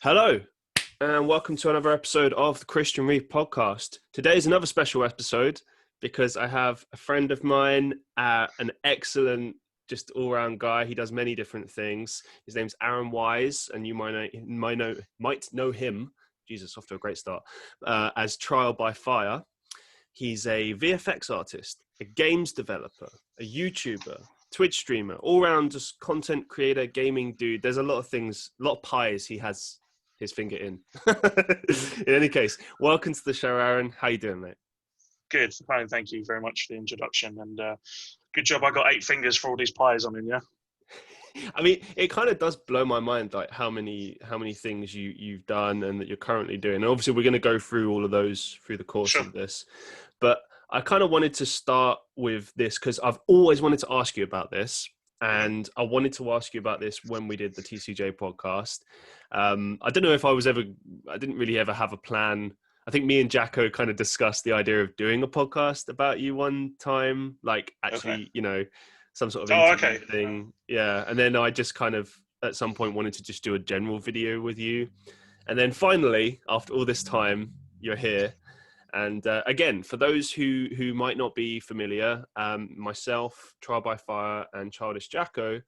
Hello, and welcome to another episode of the Christian Reeve Podcast. Today is another special episode because I have a friend of mine, an excellent, just all-round guy. He does many different things. His name's Aaron Wise, and you might know him. Jesus, off to a great start. As Trial by Fire. He's a VFX artist, a games developer, a YouTuber, Twitch streamer, all-round just content creator, gaming dude. There's a lot of things, a lot of pies he has his finger in. In any case, welcome to the show, Aaron. How you doing, mate? Good, fine. Thank you very much for the introduction, and good job. I got 8 fingers for all these pies I'm in. Yeah. I mean, it kind of does blow my mind, like how many things you've done and that you're currently doing. And obviously, we're going to go through all of those through the course of this. But I kind of wanted to start with this because I've always wanted to ask you about this. And I wanted to ask you about this when we did the TCJ podcast. I don't know if I didn't really ever have a plan. I think me and Jacko kind of discussed the idea of doing a podcast about you one time, like actually, some sort of interview thing. Yeah. And then I just kind of at some point wanted to just do a general video with you. And then finally, after all this time, you're here. And again, for those who might not be familiar, myself, Trial by Fire, and Childish Jacko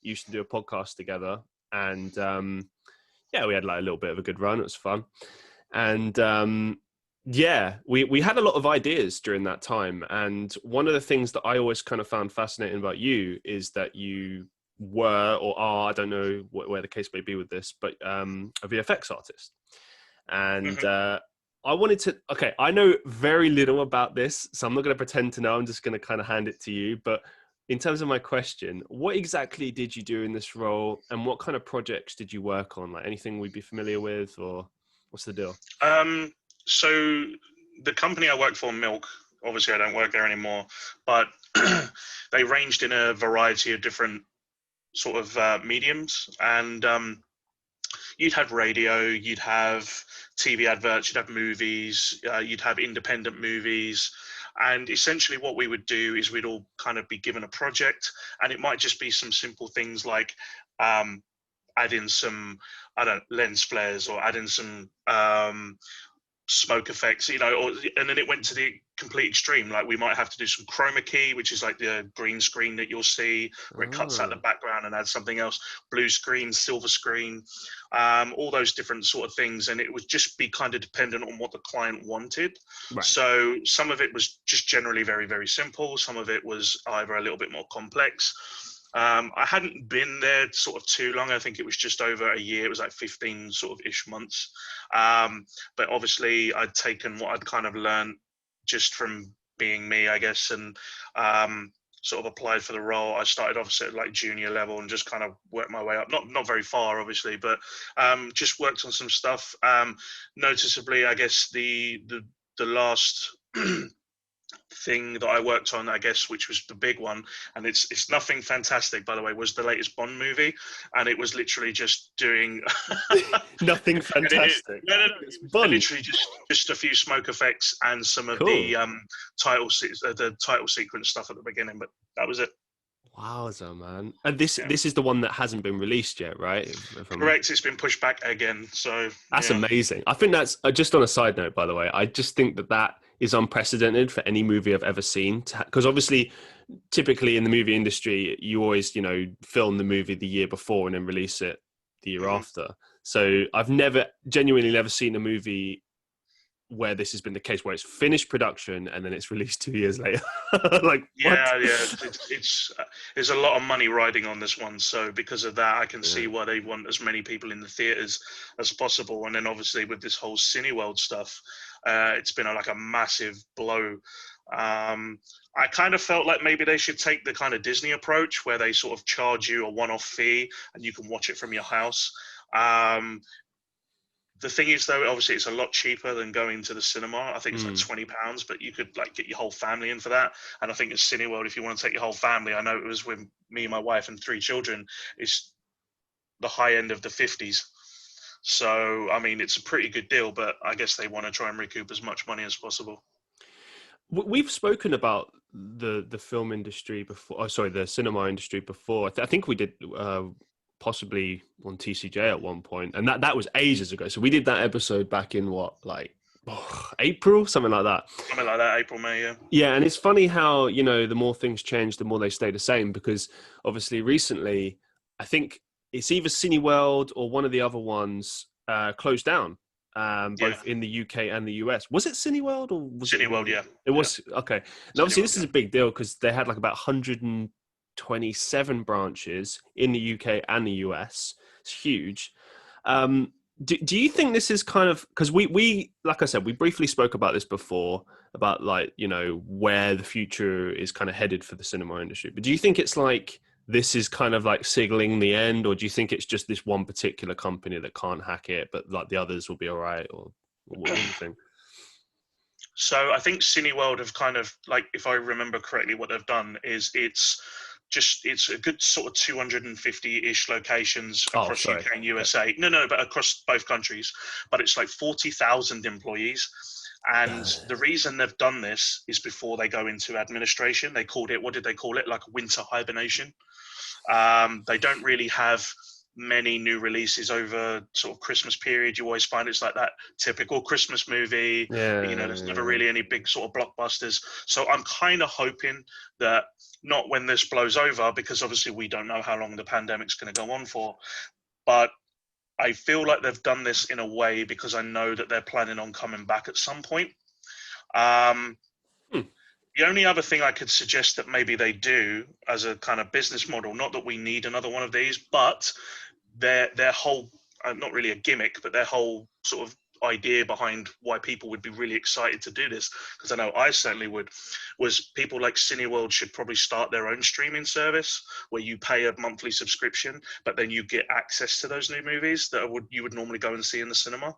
used to do a podcast together. And we had like a little bit of a good run. It was fun. And we had a lot of ideas during that time. And one of the things that I always kind of found fascinating about you is that you were or are, I don't know where the case may be with this, but a VFX artist. And I know very little about this, so I'm not going to pretend to know. I'm just going to kind of hand it to you. But in terms of my question, what exactly did you do in this role and what kind of projects did you work on? Like anything we'd be familiar with, or what's the deal? So the company I worked for, Milk, obviously I don't work there anymore, but they ranged in a variety of different sort of mediums. And you'd have radio, you'd have TV adverts, you'd have movies, you'd have independent movies. And essentially what we would do is we'd all kind of be given a project, and it might just be some simple things like add in some, lens flares, or add in some smoke effects, and then it went to the complete extreme. Like we might have to do some chroma key, which is like the green screen that you'll see where it cuts out the background and adds something else, blue screen, silver screen, all those different sort of things. And it would just be kind of dependent on what the client wanted. Right. So some of it was just generally very, very simple. Some of it was either a little bit more complex. I hadn't been there sort of too long. I think it was just over a year. It was like 15 sort of ish months. But obviously I'd taken what I'd kind of learned just from being me, I guess, and sort of applied for the role. I started obviously at like junior level and just kind of worked my way up. Not very far, obviously, but just worked on some stuff. Noticeably, I guess the last thing that I worked on, I guess, which was the big one, and it's nothing fantastic, by the way, was the latest Bond movie, and it was literally just doing nothing fantastic. No, it's Bond. Literally just a few smoke effects and some of the title sequence stuff at the beginning, but that was it. Wowza, man! And this is the one that hasn't been released yet, right? Correct. It's been pushed back again. So that's amazing. I think that's just on a side note, by the way. I just think that is unprecedented for any movie I've ever seen. Because obviously, typically in the movie industry, you always, film the movie the year before and then release it the year after. So I've genuinely never seen a movie where this has been the case, where it's finished production and then it's released 2 years later. It's there's a lot of money riding on this one, so because of that I can see why they want as many people in the theaters as possible. And then obviously with this whole Cineworld stuff, it's been like a massive blow. I kind of felt like maybe they should take the kind of Disney approach where they sort of charge you a one-off fee and you can watch it from your house. The thing is, though, obviously it's a lot cheaper than going to the cinema. I think it's like £20, but you could like get your whole family in for that. And I think at Cineworld, if you want to take your whole family, I know it was with me, my wife, and 3 children, it's the high end of the 50s. So, I mean, it's a pretty good deal, but I guess they want to try and recoup as much money as possible. We've spoken about the film industry before. Oh, sorry, the cinema industry before. I think we did possibly on TCJ at one point, and that was ages ago. So we did that episode back in April, something like that. Something like that, April, May, yeah. Yeah, and it's funny how, the more things change, the more they stay the same, because obviously recently, I think it's either Cineworld or one of the other ones closed down, both in the UK and the US. Was it Cineworld or was Cineworld, yeah. It was, okay. And obviously this is a big deal because they had like about 127 branches in the UK and the US. It's huge. Do you think this is kind of, because we like I said, we briefly spoke about this before, about like, where the future is kind of headed for the cinema industry, but do you think it's like this is kind of like signaling the end, or do you think it's just this one particular company that can't hack it, but like the others will be all right, or what do you think? So I think Cineworld have kind of, like, if I remember correctly, what they've done is it's a good sort of 250-ish locations across UK and USA. No, but across both countries. But it's like 40,000 employees. And the reason they've done this is before they go into administration. They called it, what did they call it? Like winter hibernation. They don't really have many new releases over sort of Christmas period. You always find it's like that typical Christmas movie. There's never really any big sort of blockbusters. So I'm kind of hoping that not when this blows over, because obviously we don't know how long the pandemic's going to go on for, but I feel like they've done this in a way because I know that they're planning on coming back at some point. The only other thing I could suggest that maybe they do as a kind of business model, not that we need another one of these, but their whole, not really a gimmick, but their whole sort of idea behind why people would be really excited to do this, because I know I certainly would, was people like Cineworld should probably start their own streaming service where you pay a monthly subscription, but then you get access to those new movies that you would normally go and see in the cinema.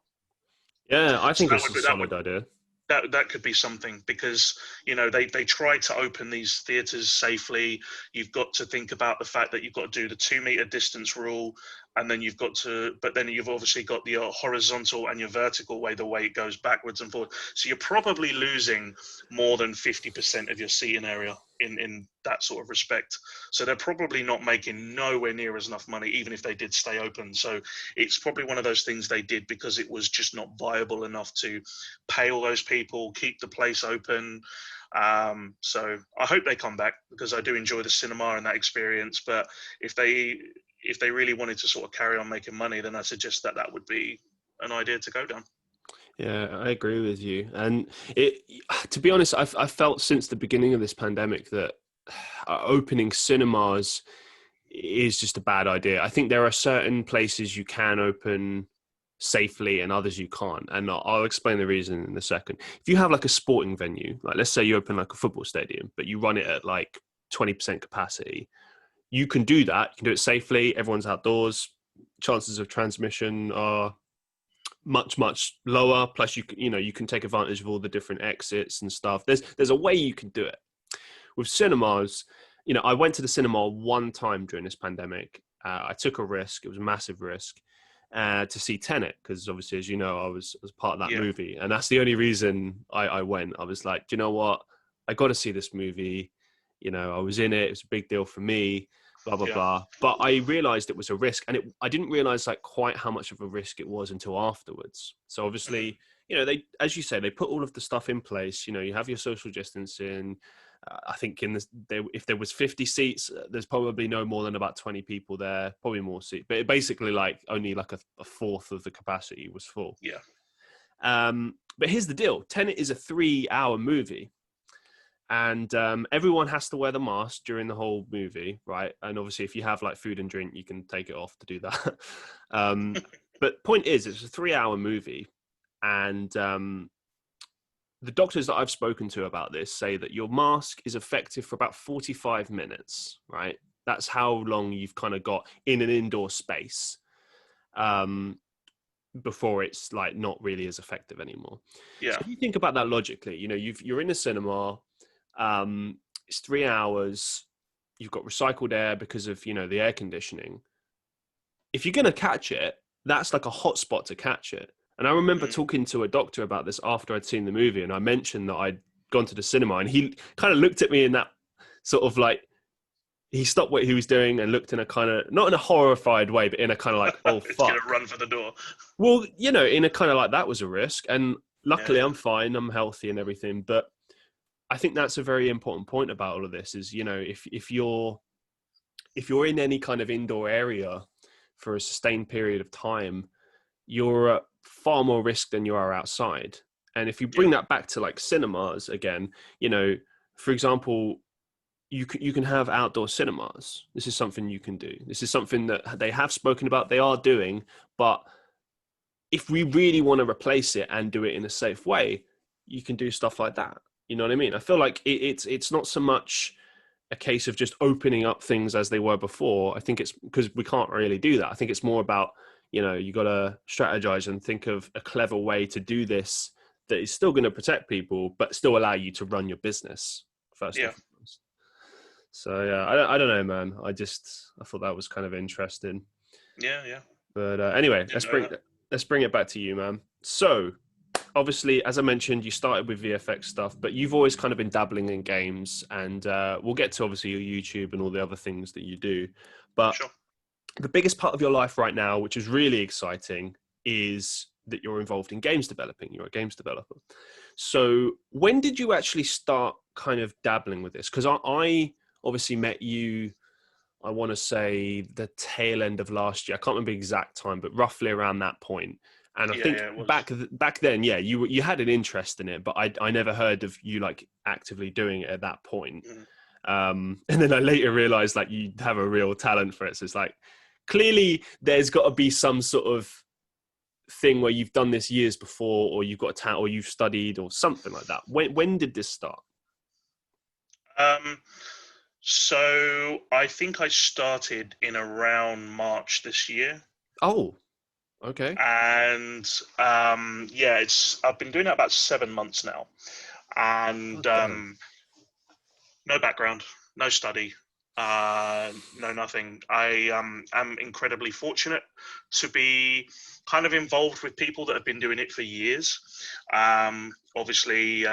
Yeah, I think it's a solid idea. That could be something, because they try to open these theaters safely. You've got to think about the fact that you've got to do the 2-meter distance rule, and then you've obviously got the horizontal and your vertical way, the way it goes backwards and forward. So you're probably losing more than 50% of your seating area in that sort of respect. So they're probably not making nowhere near as enough money, even if they did stay open. So it's probably one of those things they did because it was just not viable enough to pay all those people, keep the place open. So I hope they come back, because I do enjoy the cinema and that experience. But if they really wanted to sort of carry on making money, then I suggest that would be an idea to go down. Yeah, I agree with you. And to be honest, I've felt since the beginning of this pandemic that opening cinemas is just a bad idea. I think there are certain places you can open safely and others you can't. And I'll explain the reason in a second. If you have like a sporting venue, like let's say you open like a football stadium, but you run it at like 20% capacity, you can do that. You can do it safely. Everyone's outdoors. Chances of transmission are much, much lower. Plus you can take advantage of all the different exits and stuff. There's a way you can do it. With cinemas, I went to the cinema one time during this pandemic. I took a risk. It was a massive risk to see Tenet, because obviously, as you know, I was part of that movie. And that's the only reason I went. I was like, do you know what? I got to see this movie. I was in it. It was a big deal for me. Blah, blah, blah. But I realized it was a risk, and I didn't realize like quite how much of a risk it was until afterwards. So obviously, they, as you say, they put all of the stuff in place. You have your social distancing. I think if there was 50 seats, there's probably no more than about 20 people there, probably more seats. But it basically like only like a fourth of the capacity was full. Yeah. But here's the deal. Tenet is a 3-hour movie. And everyone has to wear the mask during the whole movie, right? And obviously, if you have like food and drink, you can take it off to do that. But point is, it's a 3-hour movie. And the doctors that I've spoken to about this say that your mask is effective for about 45 minutes, right? That's how long you've kind of got in an indoor space before it's like not really as effective anymore. Yeah. So if you think about that logically, you're in a cinema. It's 3 hours. You've got recycled air because of the air conditioning. If you're gonna catch it, that's like a hot spot to catch it. And I remember talking to a doctor about this after I'd seen the movie, and I mentioned that I'd gone to the cinema, and he kind of looked at me in that sort of like, he stopped what he was doing and looked in a kind of, not in a horrified way, but in a kind of like, oh, It's going fuck. to run for the door. Well, in a kind of like, that was a risk. And luckily Yeah. I'm fine, I'm healthy and everything. But I think that's a very important point about all of this is, if you're in any kind of indoor area for a sustained period of time, you're at far more risk than you are outside. And if you bring that back to like cinemas again, for example, you can have outdoor cinemas. This is something you can do. This is something that they have spoken about, they are doing. But if we really want to replace it and do it in a safe way, you can do stuff like that. You know what I mean? I feel like it's not so much a case of just opening up things as they were before. I think it's because we can't really do that. I think it's more about, you got to strategize and think of a clever way to do this that is still going to protect people, but still allow you to run your business first and foremost. So yeah, I don't know, man. I thought that was kind of interesting. Yeah. But anyway, let's bring it back to you, man. So obviously, as I mentioned, you started with VFX stuff, but you've always kind of been dabbling in games, and we'll get to obviously your YouTube and all the other things that you do. But the biggest part of your life right now, which is really exciting, is that you're involved in games developing. You're a games developer. So when did you actually start kind of dabbling with this? Because I obviously met you, I want to say the tail end of last year. I can't remember the exact time, but roughly around that point. And I think back then, you had an interest in it, but I never heard of you like actively doing it at that point. And then I later realized like you have a real talent for it. So it's like, clearly there's got to be some sort of thing where you've done this years before, or you've got a talent, or you've studied or something like that. When did this start? So I think I started in around March this year. Oh, okay. And I've been doing it about 7 months now, and no background, no study, no nothing. I am incredibly fortunate to be kind of involved with people that have been doing it for years. Obviously,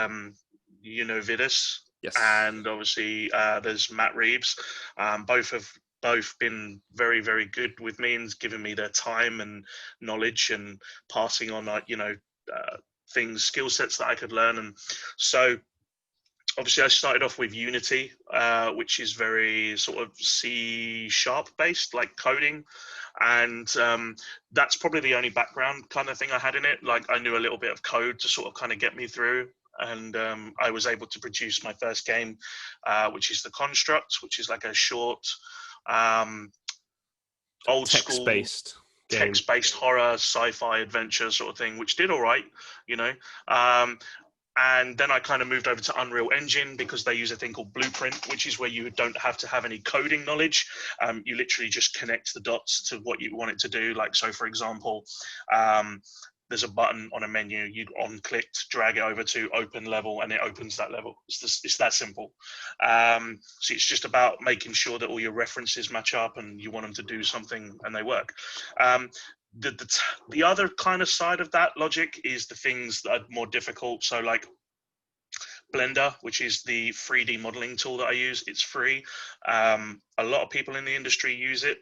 Vidas. Yes. And obviously, there's Matt Reeves. Both have been very, very good with me and giving me their time and knowledge and passing on, skill sets that I could learn. And so, obviously, I started off with Unity, which is very sort of C# based, like coding. And that's probably the only background kind of thing I had in it. Like, I knew a little bit of code to sort of kind of get me through. And I was able to produce my first game, which is The Construct, which is like a short, old school text-based horror, sci-fi adventure sort of thing, which did all right, and then I kind of moved over to Unreal Engine because they use a thing called Blueprint, which is where you don't have to have any coding knowledge. You literally just connect the dots to what you want it to do. Like, so for example, there's a button on a menu, you on-clicked, drag it over to open level, and it opens that level. It's that simple. So it's just about making sure that all your references match up and you want them to do something and they work. The other kind of side of that logic is the things that are more difficult. So like Blender, which is the 3D modeling tool that I use, it's free. A lot of people in the industry use it,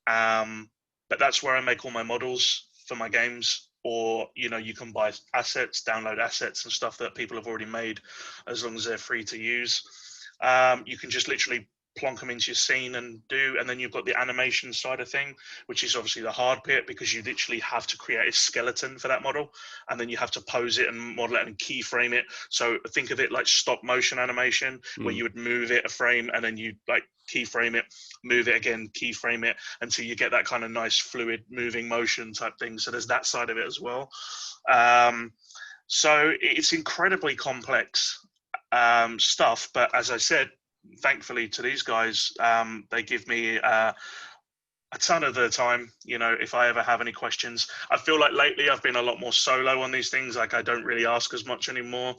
but that's where I make all my models for my games. Or, you can buy assets, download assets and stuff that people have already made, as long as they're free to use. You can just literally plonk them into your scene and then you've got the animation side of thing, which is obviously the hard bit, because you literally have to create a skeleton for that model, and then you have to pose it and model it and keyframe it. So think of it like stop motion animation, where you would move it a frame and then you like keyframe it, move it again, keyframe it, until you get that kind of nice fluid moving motion type thing. So there's that side of it as well. So it's incredibly complex stuff, but as I said, thankfully to these guys, they give me a ton of the time, if I ever have any questions. I feel like lately I've been a lot more solo on these things. Like, I don't really ask as much anymore.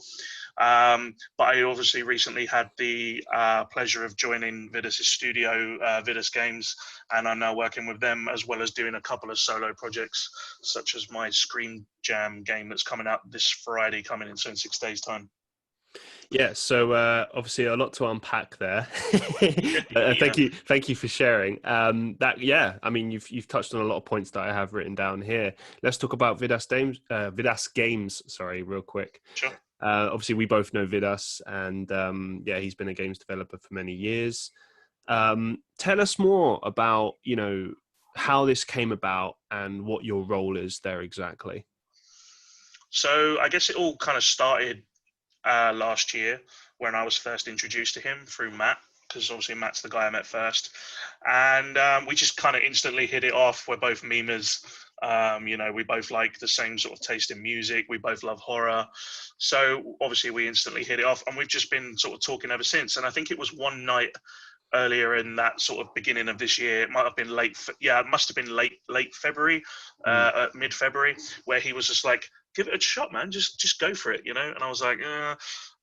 But I obviously recently had the pleasure of joining Vidas' studio, Vidas Games, and I'm now working with them, as well as doing a couple of solo projects, such as my Scream Jam game that's coming out this Friday, coming in 6 days time. Yeah, so obviously a lot to unpack there. Yeah. Thank you for sharing. I mean, you've touched on a lot of points that I have written down here. Let's talk about Vidas Games. Sorry, real quick. Sure. Obviously, we both know Vidas, and yeah, he's been a games developer for many years. Tell us more about how this came about and what your role is there exactly. So I guess it all kind of started last year when I was first introduced to him through Matt, because obviously Matt's the guy I met first, and we just kind of instantly hit it off. We're both memers. We both like the same sort of taste in music. We both love horror, so obviously we instantly hit it off, and we've just been sort of talking ever since. And I think it was one night earlier in that sort of beginning of this year. It might have been it must have been late February, mid-February, where he was just like, give it a shot, man. Just go for it, And I was like,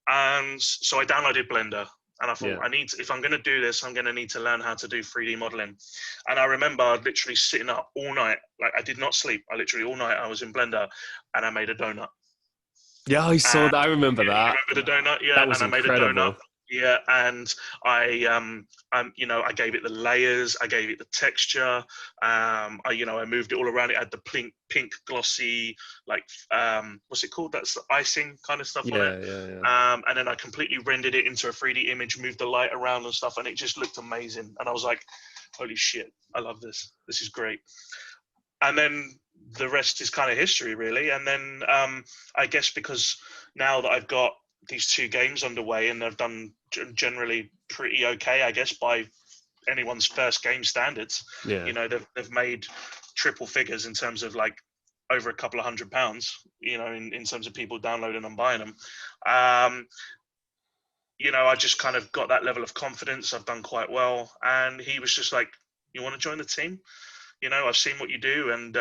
and so I downloaded Blender, and I thought, if I'm going to do this, I'm going to need to learn how to do 3D modeling. And I remember literally sitting up all night, like I did not sleep. I literally all night I was in Blender, and I made a donut. Yeah, I saw that. I remember that. You remember the donut? Yeah, that was incredible. I made a donut. Yeah, and I I gave it the layers, I gave it the texture. I moved it all around. It had the pink glossy, like what's it called? That's the icing kind of stuff on it. Yeah. And then I completely rendered it into a 3D image, moved the light around and stuff, and it just looked amazing. And I was like, holy shit, I love this. This is great. And then the rest is kind of history, really. And then I guess because now that I've got these 2 games underway and they've done generally pretty okay, I guess, by anyone's first game standards. Yeah. They've made triple figures in terms of like over a couple of £100, in terms of people downloading and buying them. I just kind of got that level of confidence. I've done quite well. And he was just like, you want to join the team? I've seen what you do. And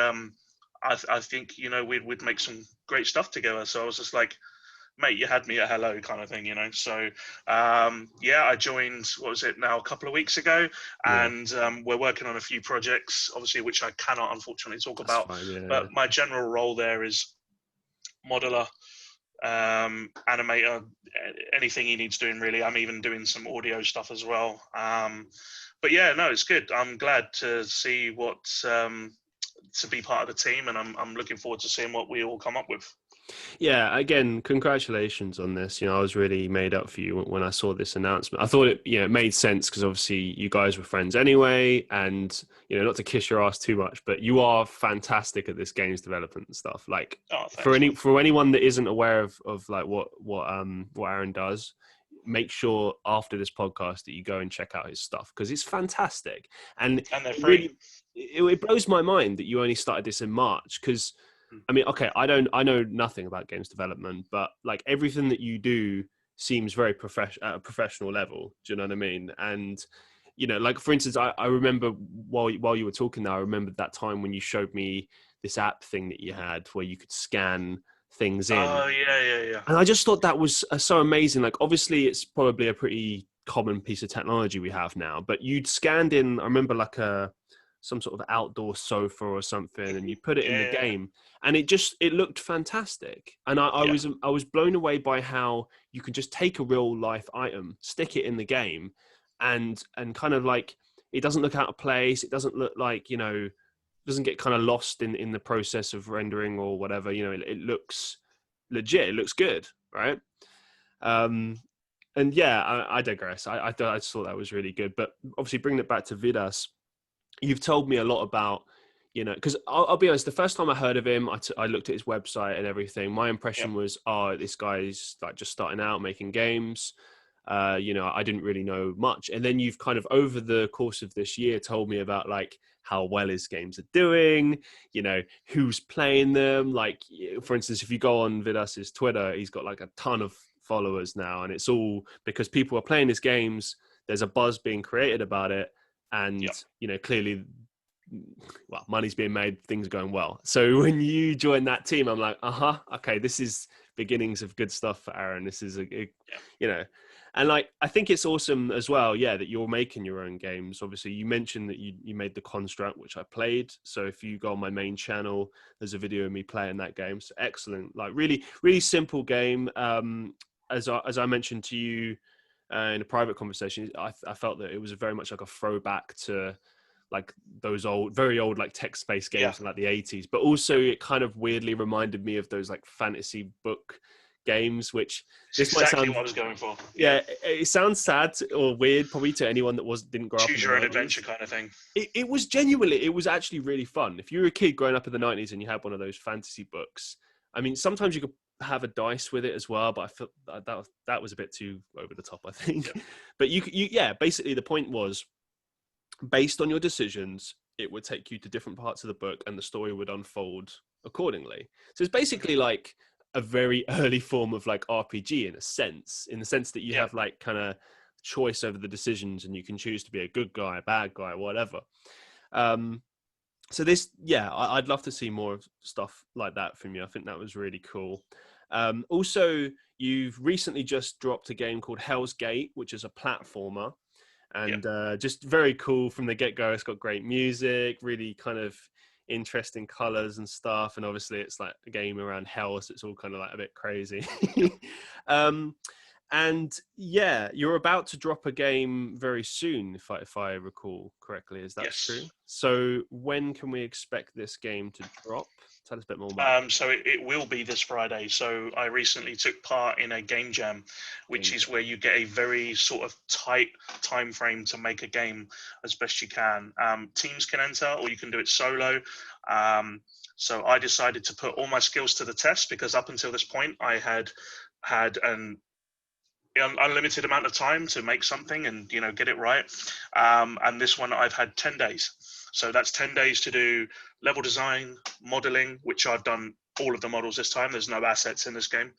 I think, we'd make some great stuff together. So I was just like, mate, you had me at hello kind of thing, So, I joined, what was it now, a couple of weeks ago. And we're working on a few projects, obviously, which I cannot unfortunately talk about. Fine, but my general role there is modeler, animator, anything he needs doing, really. I'm even doing some audio stuff as well. But yeah, no, it's good. I'm glad to see what, to be part of the team. And I'm looking forward to seeing what we all come up with. Yeah, again, congratulations on this. I was really made up for you when I saw this announcement. I thought it made sense because obviously you guys were friends anyway, and not to kiss your ass too much, but you are fantastic at this games development and stuff. Like for anyone that isn't aware of like what Aaron does, make sure after this podcast that you go and check out his stuff because it's fantastic. And they're free. It blows my mind that you only started this in March because. I mean, okay, I know nothing about games development, but like everything that you do seems very at a professional level. Do you know what I mean? And, like for instance, I remember while you were talking now, I remembered that time when you showed me this app thing that you had where you could scan things in. Oh, yeah. And I just thought that was so amazing. Like, obviously it's probably a pretty common piece of technology we have now, but you'd scanned in, I remember like some sort of outdoor sofa or something, and you put it in the game, and it looked fantastic. And I was blown away by how you could just take a real life item, stick it in the game, and kind of like it doesn't look out of place. It doesn't look like doesn't get kind of lost in the process of rendering or whatever. It looks legit. It looks good, right? And yeah, I digress. I just thought that was really good. But obviously, bringing it back to Vidas. You've told me a lot about, because I'll be honest, the first time I heard of him, I looked at his website and everything. My impression was, this guy's like just starting out making games. I didn't really know much. And then you've kind of over the course of this year told me about like how well his games are doing, who's playing them. Like, for instance, if you go on Vidas's Twitter, he's got like a ton of followers now. And it's all because people are playing his games. There's a buzz being created about it. And, clearly, well, money's being made, things are going well. So when you join that team, I'm like, okay, this is beginnings of good stuff for Aaron. This is and like, I think it's awesome as well, that you're making your own games. Obviously, you mentioned that you made the Construct, which I played. So if you go on my main channel, there's a video of me playing that game. So excellent, like really, really simple game. as I mentioned to you in a private conversation, I felt that it was very much like a throwback to like those very old like text-based games in like the 80s, but also it kind of weirdly reminded me of those like fantasy book games, which it's exactly what I was going for. Yeah, it sounds sad or weird probably to anyone that didn't grow up in the 90s. Choose your own adventure kind of thing. It was genuinely, it was actually really fun. If you were a kid growing up in the 90s and you had one of those fantasy books, I mean, sometimes you could have a dice with it as well, but I felt that was a bit too over the top, I think. Yeah. But yeah, basically the point was, based on your decisions, it would take you to different parts of the book and the story would unfold accordingly. So it's basically like a very early form of like RPG in the sense that you have like kind of choice over the decisions and you can choose to be a good guy, a bad guy, whatever. So this, I'd love to see more stuff like that from you. I think that was really cool. Also, you've recently just dropped a game called Hell's Gate, which is a platformer. And just very cool from the get-go. It's got great music, really kind of interesting colors and stuff. And obviously it's like a game around hell, so it's all kind of like a bit crazy. And yeah, you're about to drop a game very soon, if I recall correctly. Is that true? So when can we expect this game to drop? Tell us a bit more about it. So it will be this Friday. So I recently took part in a game jam, which is where you get a very sort of tight time frame to make a game as best you can. Teams can enter or you can do it solo. So I decided to put all my skills to the test because up until this point I had an unlimited amount of time to make something and, you know, get it right. And this one I've had 10 days. So that's 10 days to do level design, modeling, which I've done all of the models this time. There's no assets in this game.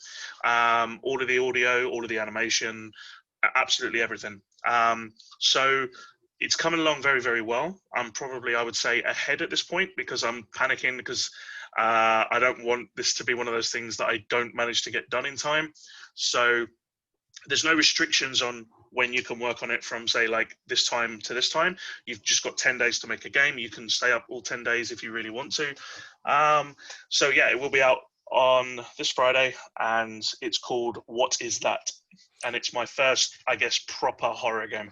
All of the audio, all of the animation, absolutely everything. So it's coming along very, very well. I'm probably, I would say, ahead at this point because I'm panicking because I don't want this to be one of those things that I don't manage to get done in time. So there's no restrictions on when you can work on it from, say, like this time to this time. You've just got 10 days to make a game. You can stay up all 10 days if you really want to. So yeah, it will be out on this Friday and it's called What Is That? And it's my first, I guess, proper horror game.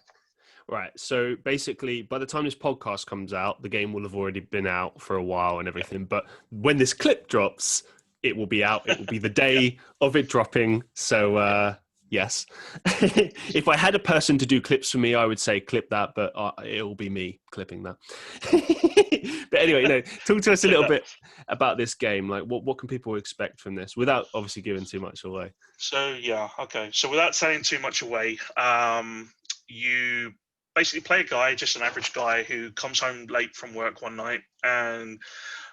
Right. So basically, by the time this podcast comes out, the game will have already been out for a while and everything. Yeah. But when this clip drops, it will be out. It will be the day of it dropping. So, yes. If I had a person to do clips for me, I would say clip that, but it will be me clipping that. But anyway, you know, talk to us a little bit about this game. Like, what can people expect from this without obviously giving too much away? So, yeah, okay. So without saying too much away, you basically play a guy, just an average guy who comes home late from work one night and,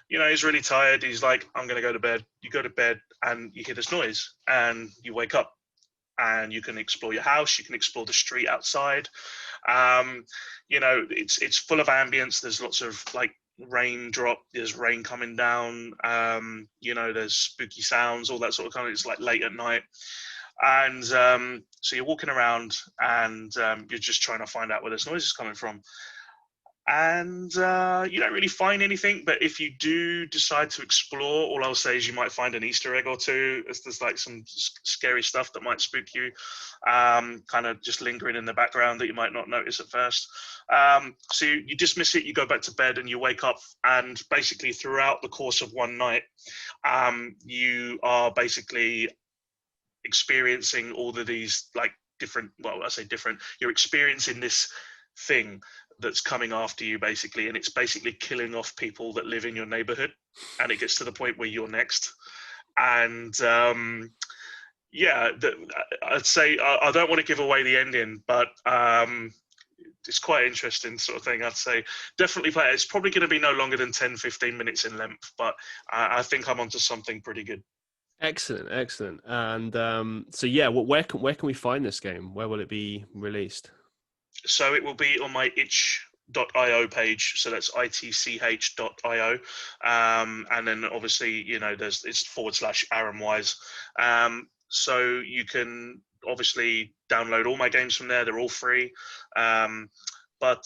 you know, he's really tired. He's like, I'm going to go to bed. You go to bed and you hear this noise and you wake up. And you can explore your house. You can explore the street outside. You know, it's full of ambience. There's lots of like raindrop. There's rain coming down. You know, there's spooky sounds, all that sort of kind of. It's like late at night, and so you're walking around and you're just trying to find out where this noise is coming from. And you don't really find anything, but if you do decide to explore, all I'll say is you might find an Easter egg or two. There's like some scary stuff that might spook you, kind of just lingering in the background that you might not notice at first. So you dismiss it, you go back to bed and you wake up, and basically throughout the course of one night, you are basically experiencing all of these like different, well, I say different, you're experiencing this thing that's coming after you basically, and it's basically killing off people that live in your neighborhood, and it gets to the point where you're next. And yeah, I'd say I don't want to give away the ending, but it's quite interesting sort of thing. I'd say definitely play it. It's probably going to be no longer than 10-15 minutes in length, but I think I'm onto something pretty good. Excellent. And so yeah, where can we find this game? Where will it be released? So it will be on my itch.io page. So that's itch.io. And then obviously, you know, it's /Aaron Wise. So you can obviously download all my games from there. They're all free. But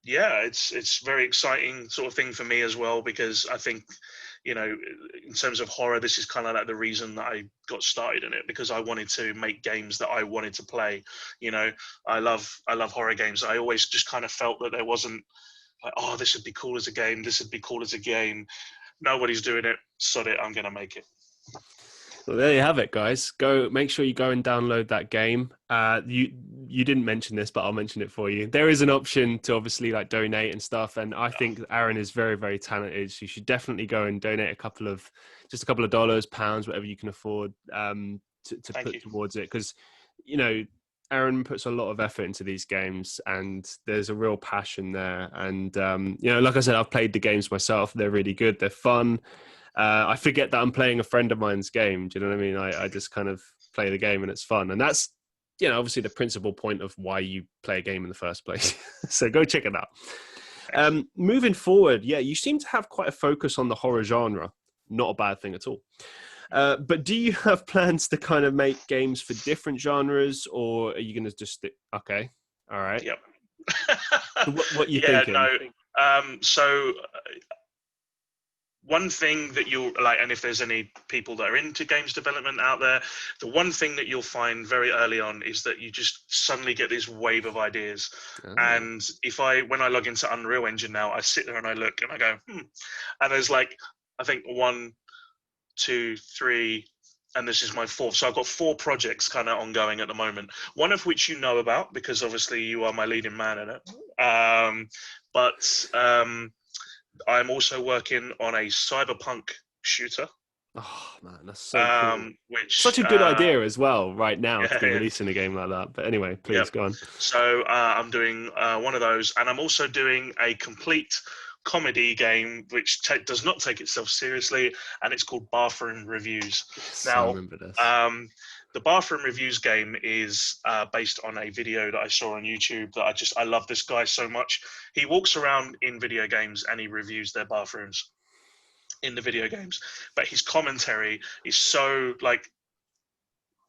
yeah, it's very exciting sort of thing for me as well, because I think, you know, in terms of horror, this is kind of like the reason that I got started in it, because I wanted to make games that I wanted to play. You know, I love horror games. I always just kind of felt that there wasn't like, oh, this would be cool as a game. This would be cool as a game. Nobody's doing it. Sod it. I'm going to make it. Well, there you have it, guys. Go make sure you go and download that game. You didn't mention this, but I'll mention it for you. There is an option to obviously like donate and stuff, and I think Aaron is very, very talented. So you should definitely go and donate just a couple of dollars, pounds, whatever you can afford to put towards it, because you know Aaron puts a lot of effort into these games, and there's a real passion there. And you know, like I said, I've played the games myself. They're really good. They're fun. I forget that I'm playing a friend of mine's game. Do you know what I mean? I just kind of play the game and it's fun. And that's, you know, obviously the principal point of why you play a game in the first place. So go check it out. Moving forward, yeah, you seem to have quite a focus on the horror genre. Not a bad thing at all. But do you have plans to kind of make games for different genres, or are you going to just stick? Okay. All right. Yep. What you thinking? So one thing that you'll like, and if there's any people that are into games development out there, the one thing that you'll find very early on is that you just suddenly get this wave of ideas. Oh. And when I log into Unreal Engine now, I sit there and I look and I go, and there's like, I think 1, 2, 3, and this is my 4th. So I've got 4 projects kind of ongoing at the moment. One of which you know about, because obviously you are my leading man in it. But I'm also working on a cyberpunk shooter. Oh man, that's so cool. Which such a good idea as well right now to be releasing a game like that. But anyway, please go on. So I'm doing one of those, and I'm also doing a complete comedy game which does not take itself seriously, and it's called Bathroom Reviews. Yes, now, I remember this. The Bathroom Reviews game is based on a video that I saw on YouTube that I love this guy so much. He walks around in video games and he reviews their bathrooms in the video games. But his commentary is so like,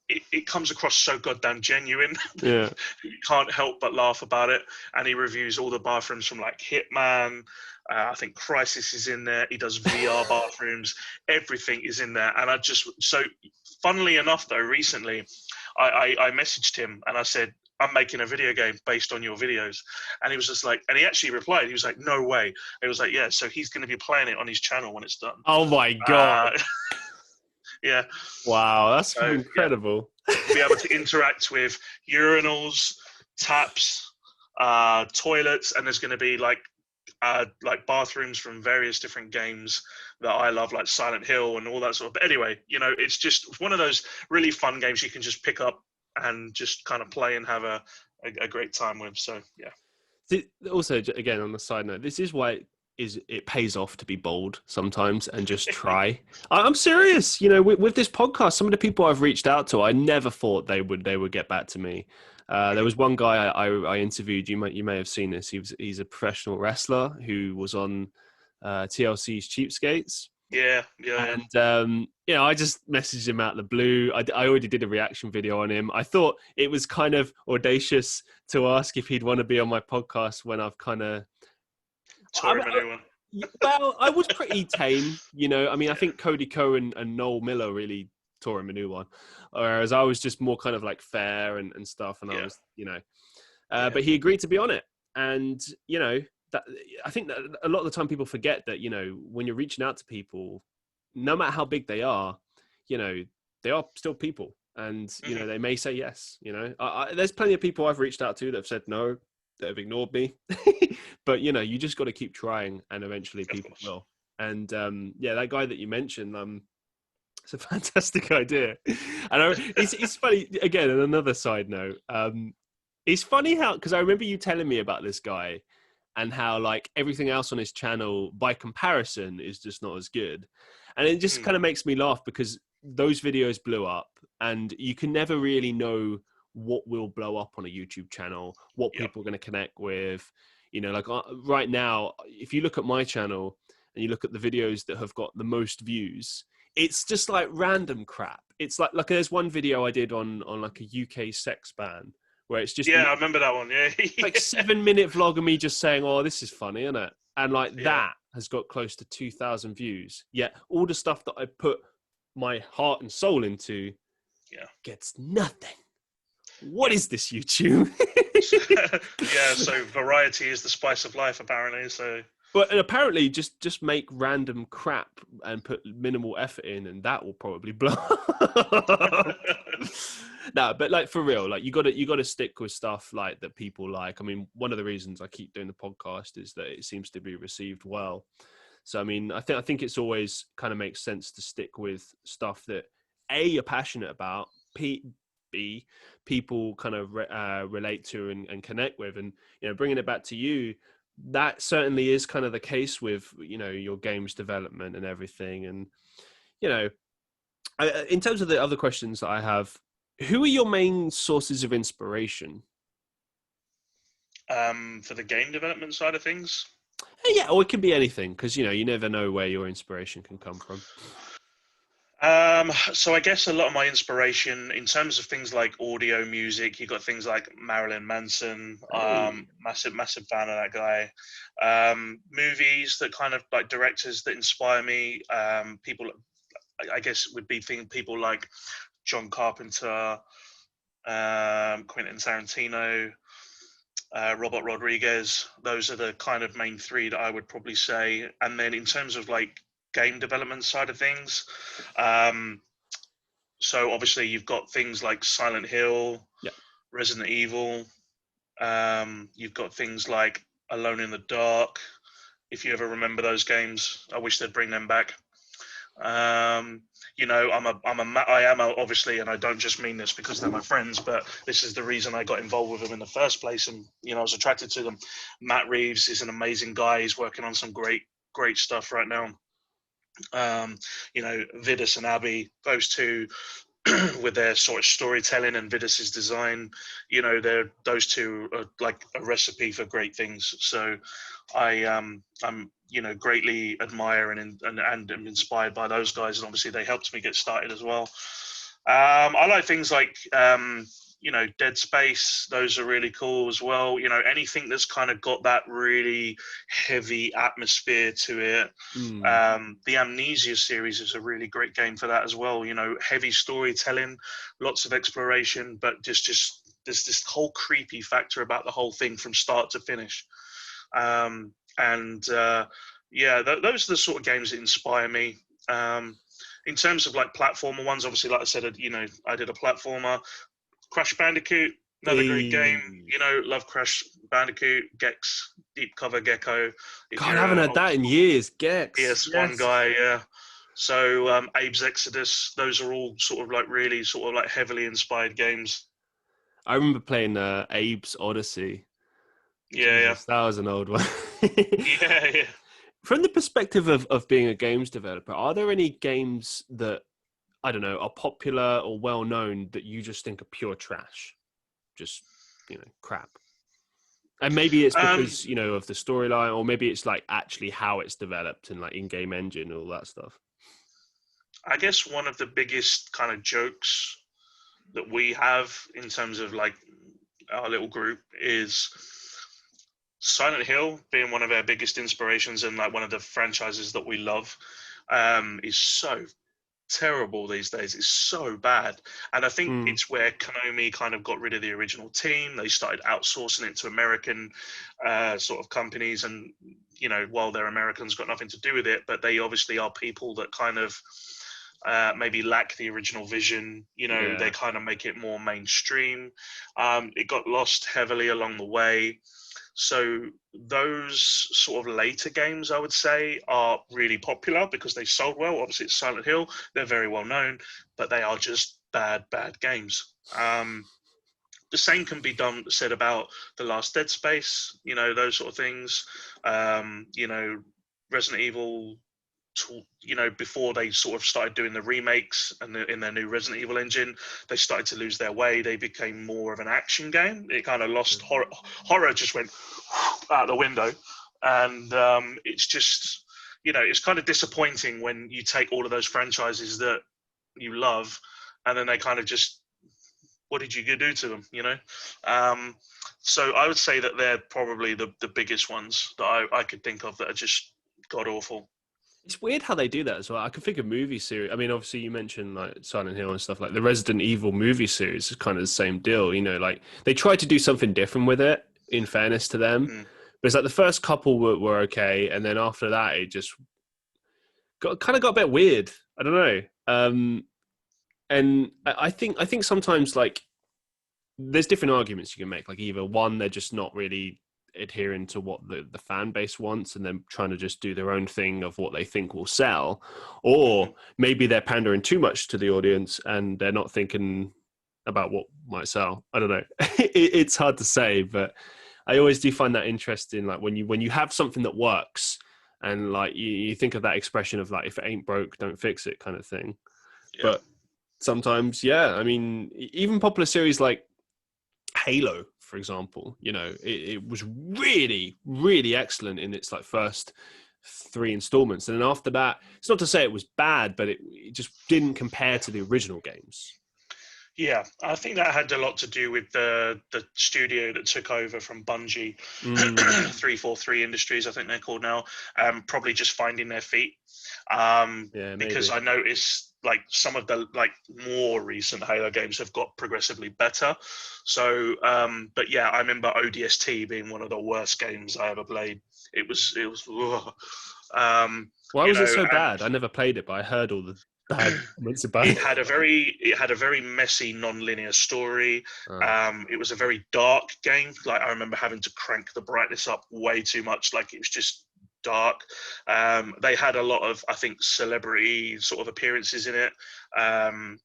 it comes across so goddamn genuine. Yeah. You can't help but laugh about it. And he reviews all the bathrooms from like Hitman. I think Crisis is in there. He does VR bathrooms. Everything is in there. And so funnily enough though, recently I messaged him and I said, I'm making a video game based on your videos. And he was just like, and he actually replied, he was like, no way. He was like, yeah, so he's going to be playing it on his channel when it's done. Oh my God. Yeah. Wow, that's so incredible. Yeah. Be able to interact with urinals, taps, toilets, and there's going to be like bathrooms from various different games that I love, like Silent Hill and all that sort of. But anyway, you know, it's just one of those really fun games you can just pick up and just kind of play and have a great time with. So yeah. Also, again, on the side note, this is why it pays off to be bold sometimes and just try. I'm serious. You know, with this podcast, some of the people I've reached out to, I never thought they would get back to me. There was one guy I interviewed. You may have seen this. He's a professional wrestler who was on TLC's Cheapskates. Yeah. And you know, I just messaged him out of the blue. I already did a reaction video on him. I thought it was kind of audacious to ask if he'd want to be on my podcast when I've kind of. Well, I was pretty tame, you know. I mean, I think Cody Cohen and Noel Miller really tore him a new one, whereas I was just more kind of like fair and stuff. And I was, you know, but he agreed to be on it. And, you know, that I think that a lot of the time people forget that, you know, when you're reaching out to people, no matter how big they are, you know, they are still people. And, you know, they may say yes, you know. There's plenty of people I've reached out to that have said no, that have ignored me. But, you know, you just got to keep trying and eventually people will. And, that guy that you mentioned, it's a fantastic idea. And it's funny, again, on another side note, it's funny how, because I remember you telling me about this guy and how, like, everything else on his channel, by comparison, is just not as good. And it just kind of makes me laugh because those videos blew up and you can never really know what will blow up on a YouTube channel, what people are going to connect with. You know, like right now, if you look at my channel and you look at the videos that have got the most views, it's just like random crap. It's like there's one video I did on like a UK sex ban where it's just I remember that one. Yeah, like 7-minute vlog of me just saying, "Oh, this is funny, isn't it?" And like that has got close to 2,000 views. Yet all the stuff that I put my heart and soul into gets nothing. What is this, YouTube? Yeah, so variety is the spice of life, apparently. So, but apparently, just make random crap and put minimal effort in, and that will probably blow up. No, but like for real, like you gotta stick with stuff like that people like. I mean, one of the reasons I keep doing the podcast is that it seems to be received well. So I mean, I think it's always kind of makes sense to stick with stuff that A, you're passionate about, B, people kind of relate to and connect with, and bringing it back to you, that certainly is kind of the case with your games development and everything. And in terms of the other questions that I have, who are your main sources of inspiration? For the game development side of things? Yeah, or it can be anything, because you never know where your inspiration can come from. So I guess a lot of my inspiration in terms of things like audio music, you got things like Marilyn Manson, massive fan of that guy. Movies that kind of like directors that inspire me, people, I guess would be people like John Carpenter, Quentin Tarantino, Robert Rodriguez. Those are the kind of main three that I would probably say. And then in terms of like game development side of things, so obviously you've got things like Silent Hill, Resident Evil. You've got things like Alone in the Dark. If you ever remember those games, I wish they'd bring them back. I am obviously, and I don't just mean this because they're my friends, but this is the reason I got involved with them in the first place. And, I was attracted to them. Matt Reeves is an amazing guy. He's working on some great stuff right now. Vidas and Abby, those two, with their sort of storytelling and Vidas's design, those two are like a recipe for great things. So I'm greatly admire and am inspired by those guys, and obviously they helped me get started as well. I like things like Dead Space. Those are really cool as well. Anything that's kind of got that really heavy atmosphere to it. The Amnesia series is a really great game for that as well. Heavy storytelling, lots of exploration, but just there's this whole creepy factor about the whole thing from start to finish. Those are the sort of games that inspire me. In terms of like platformer ones, obviously, like I said, I did a platformer. Crash Bandicoot, another great game. Love Crash Bandicoot. Gex, Deep Cover Gecko. God, I haven't had that in years. Gex. PS1 guy, yeah. So Abe's Exodus. Those are all sort of like really sort of like heavily inspired games. I remember playing Abe's Odyssey. Yeah, Jesus, that was an old one. yeah. From the perspective of being a games developer, are there any games that, I don't know, are popular or well known that you just think are pure trash? Just, crap. And maybe it's because, of the storyline, or maybe it's like actually how it's developed and like in-game engine and all that stuff. I guess one of the biggest kind of jokes that we have in terms of like our little group is Silent Hill being one of our biggest inspirations and like one of the franchises that we love, is so terrible these days. It's so bad. And I think it's where Konami kind of got rid of the original team. They started outsourcing it to American sort of companies, and while they're Americans, got nothing to do with it, but they obviously are people that kind of maybe lack the original vision. They kind of make it more mainstream. It got lost heavily along the way. So those sort of later games, I would say, are really popular because they sold well. Obviously, it's Silent Hill. They're very well known, but they are just bad games. The same can be said about The Last Dead Space, those sort of things. Resident Evil, before they sort of started doing the remakes and in their new Resident Evil engine, they started to lose their way. They became more of an action game. It kind of lost horror just went out the window. And it's just, it's kind of disappointing when you take all of those franchises that you love and then they kind of just, what did you do to them, So I would say that they're probably the biggest ones that I could think of that are just god awful. It's weird how they do that as well. I can think of movie series. I mean, obviously you mentioned like Silent Hill and stuff, like the Resident Evil movie series is kind of the same deal. You know, like they tried to do something different with it, in fairness to them. But it's like the first couple were okay. And then after that, it just got a bit weird. I don't know. And I think sometimes like there's different arguments you can make. Like either one, they're just not really adhering to what the fan base wants and then trying to just do their own thing of what they think will sell, or maybe they're pandering too much to the audience and they're not thinking about what might sell. I don't know. It's hard to say, but I always do find that interesting, like when you have something that works and like you think of that expression of like, if it ain't broke, don't fix it kind of thing. But sometimes, I mean, even popular series like Halo, for example, you know, it was really, really excellent in its like first 3 installments. And then after that, it's not to say it was bad, but it just didn't compare to the original games. Yeah, I think that had a lot to do with the studio that took over from Bungie, 343 Industries, I think they're called now, probably just finding their feet. Because I noticed like some of the like more recent Halo games have got progressively better. So, but yeah, I remember ODST being one of the worst games I ever played. It was. Why was it so bad? I never played it, but I heard all the bad comments about it. It had a very messy, non-linear story. It was a very dark game. Like I remember having to crank the brightness up way too much. Like it was just dark. They had a lot of, I think, celebrity sort of appearances in it.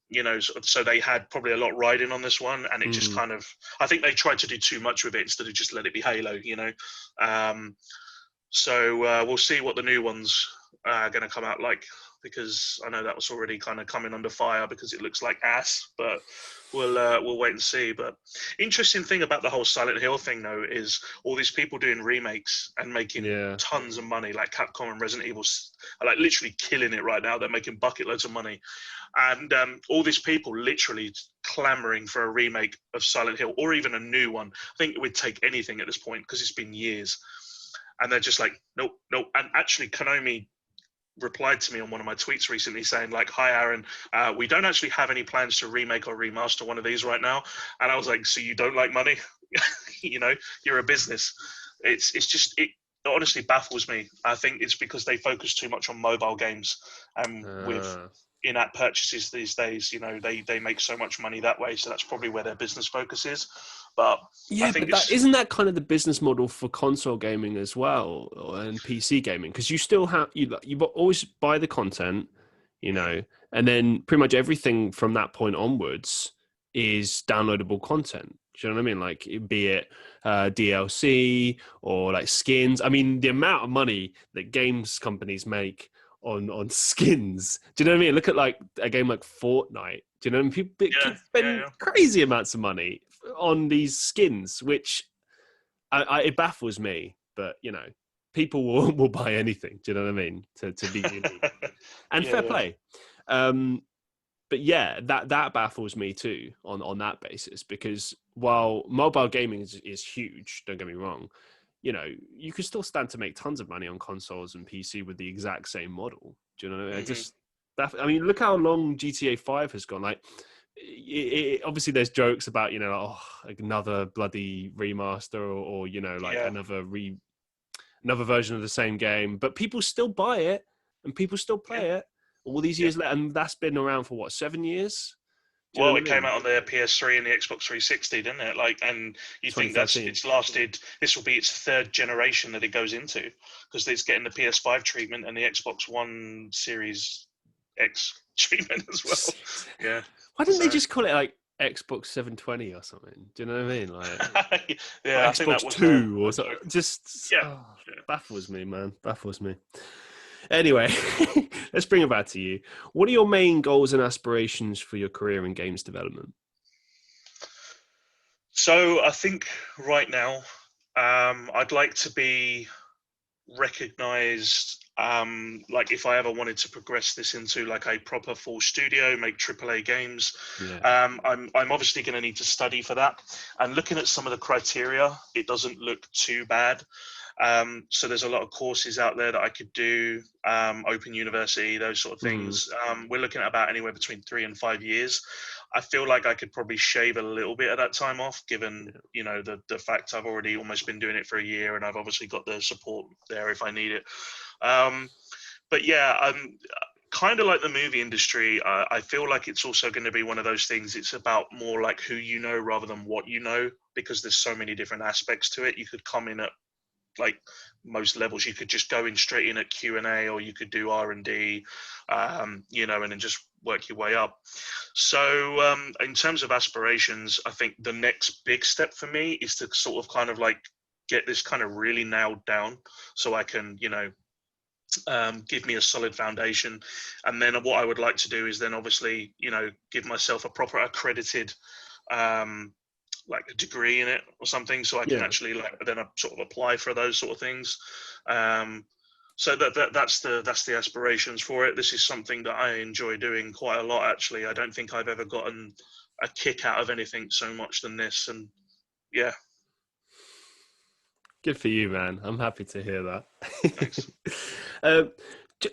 You know, so they had probably a lot riding on this one, and it just kind of, I think they tried to do too much with it instead of just let it be Halo. You know, so we'll see what the new ones are going to come out like, because I know that was already kind of coming under fire because it looks like ass, but we'll wait and see. But interesting thing about the whole Silent Hill thing though is all these people doing remakes and making tons of money, like Capcom and Resident Evil are like literally killing it right now. They're making bucket loads of money, and all these people literally clamoring for a remake of Silent Hill or even a new one. I think it would take anything at this point because it's been years, and they're just like nope. And actually Konami replied to me on one of my tweets recently saying like, hi Aaron, we don't actually have any plans to remake or remaster one of these right now. And I was like, so you don't like money? You know, you're a business. It's just, it honestly baffles me. I think it's because they focus too much on mobile games, and with in-app purchases these days, you know, they make so much money that way, so that's probably where their business focus is. But yeah, but isn't that kind of the business model for console gaming as well, and PC gaming? Because you still have you always buy the content, you know, and then pretty much everything from that point onwards is downloadable content. Do you know what I mean? Like, be it DLC or like skins. I mean, the amount of money that games companies make on skins. Do you know what I mean? Look at like a game like Fortnite. Do you know what I mean? People can spend crazy amounts of money on these skins, which it baffles me. But you know, people will buy anything. Do you know what I mean? To be unique. And fair play. But yeah, that baffles me too on that basis, because while mobile gaming is huge, don't get me wrong, you know, you could still stand to make tons of money on consoles and PC with the exact same model. Do you know what I mean? I mean, look how long GTA 5 has gone. Like, obviously there's jokes about, you know, like another bloody remaster or you know, like another version of the same game, but people still buy it and people still play it all these years later, and that's been around for what, 7 years? Well, it came out on the PS3 and the Xbox 360, didn't it? Like, and you think it's lasted. This will be its third generation that it goes into, because it's getting the PS5 treatment and the Xbox One Series X treatment as well. Yeah. Why didn't they just call it like Xbox 720 or something? Do you know what I mean? Like, yeah, Xbox I think that was 2 or something. Just baffles me, man. Baffles me. Anyway, let's bring it back to you. What are your main goals and aspirations for your career in games development? So I think right now, I'd like to be recognized. Like if I ever wanted to progress this into like a proper full studio, make AAA games, I'm obviously going to need to study for that. And looking at some of the criteria, it doesn't look too bad. So there's a lot of courses out there that I could do, Open University, those sort of things. We're looking at about anywhere between 3 and 5 years. I feel like I could probably shave a little bit of that time off, given, you know, the fact I've already almost been doing it for a year, and I've obviously got the support there if I need it. But yeah, I'm kind of like the movie industry. I feel like it's also going to be one of those things. It's about more like who you know rather than what you know, because there's so many different aspects to it. You could come in at like most levels. You could just go in straight in at Q&A, or you could do R&D, you know, and then just work your way up. So in terms of aspirations, I think the next big step for me is to sort of kind of like get this kind of really nailed down, so I can, you know, give me a solid foundation. And then what I would like to do is then obviously, you know, give myself a proper accredited like a degree in it or something, so I can actually like then sort of apply for those sort of things. So that's the aspirations for it. This is something that I enjoy doing quite a lot, actually. I don't think I've ever gotten a kick out of anything so much than this. And yeah. Good for you, man. I'm happy to hear that. Thanks.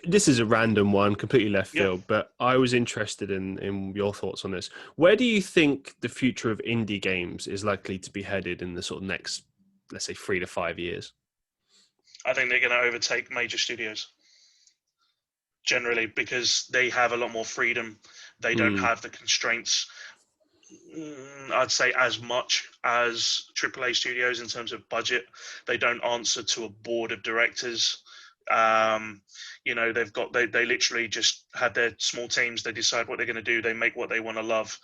This is a random one, completely left field, but I was interested in your thoughts on this. Where do you think the future of indie games is likely to be headed in the sort of next, let's say, 3 to 5 years? I think they're going to overtake major studios, generally, because they have a lot more freedom. They don't have the constraints, I'd say, as much as AAA studios in terms of budget. They don't answer to a board of directors. You know, they literally just had their small teams. They decide what they're going to do. They make what they want to love.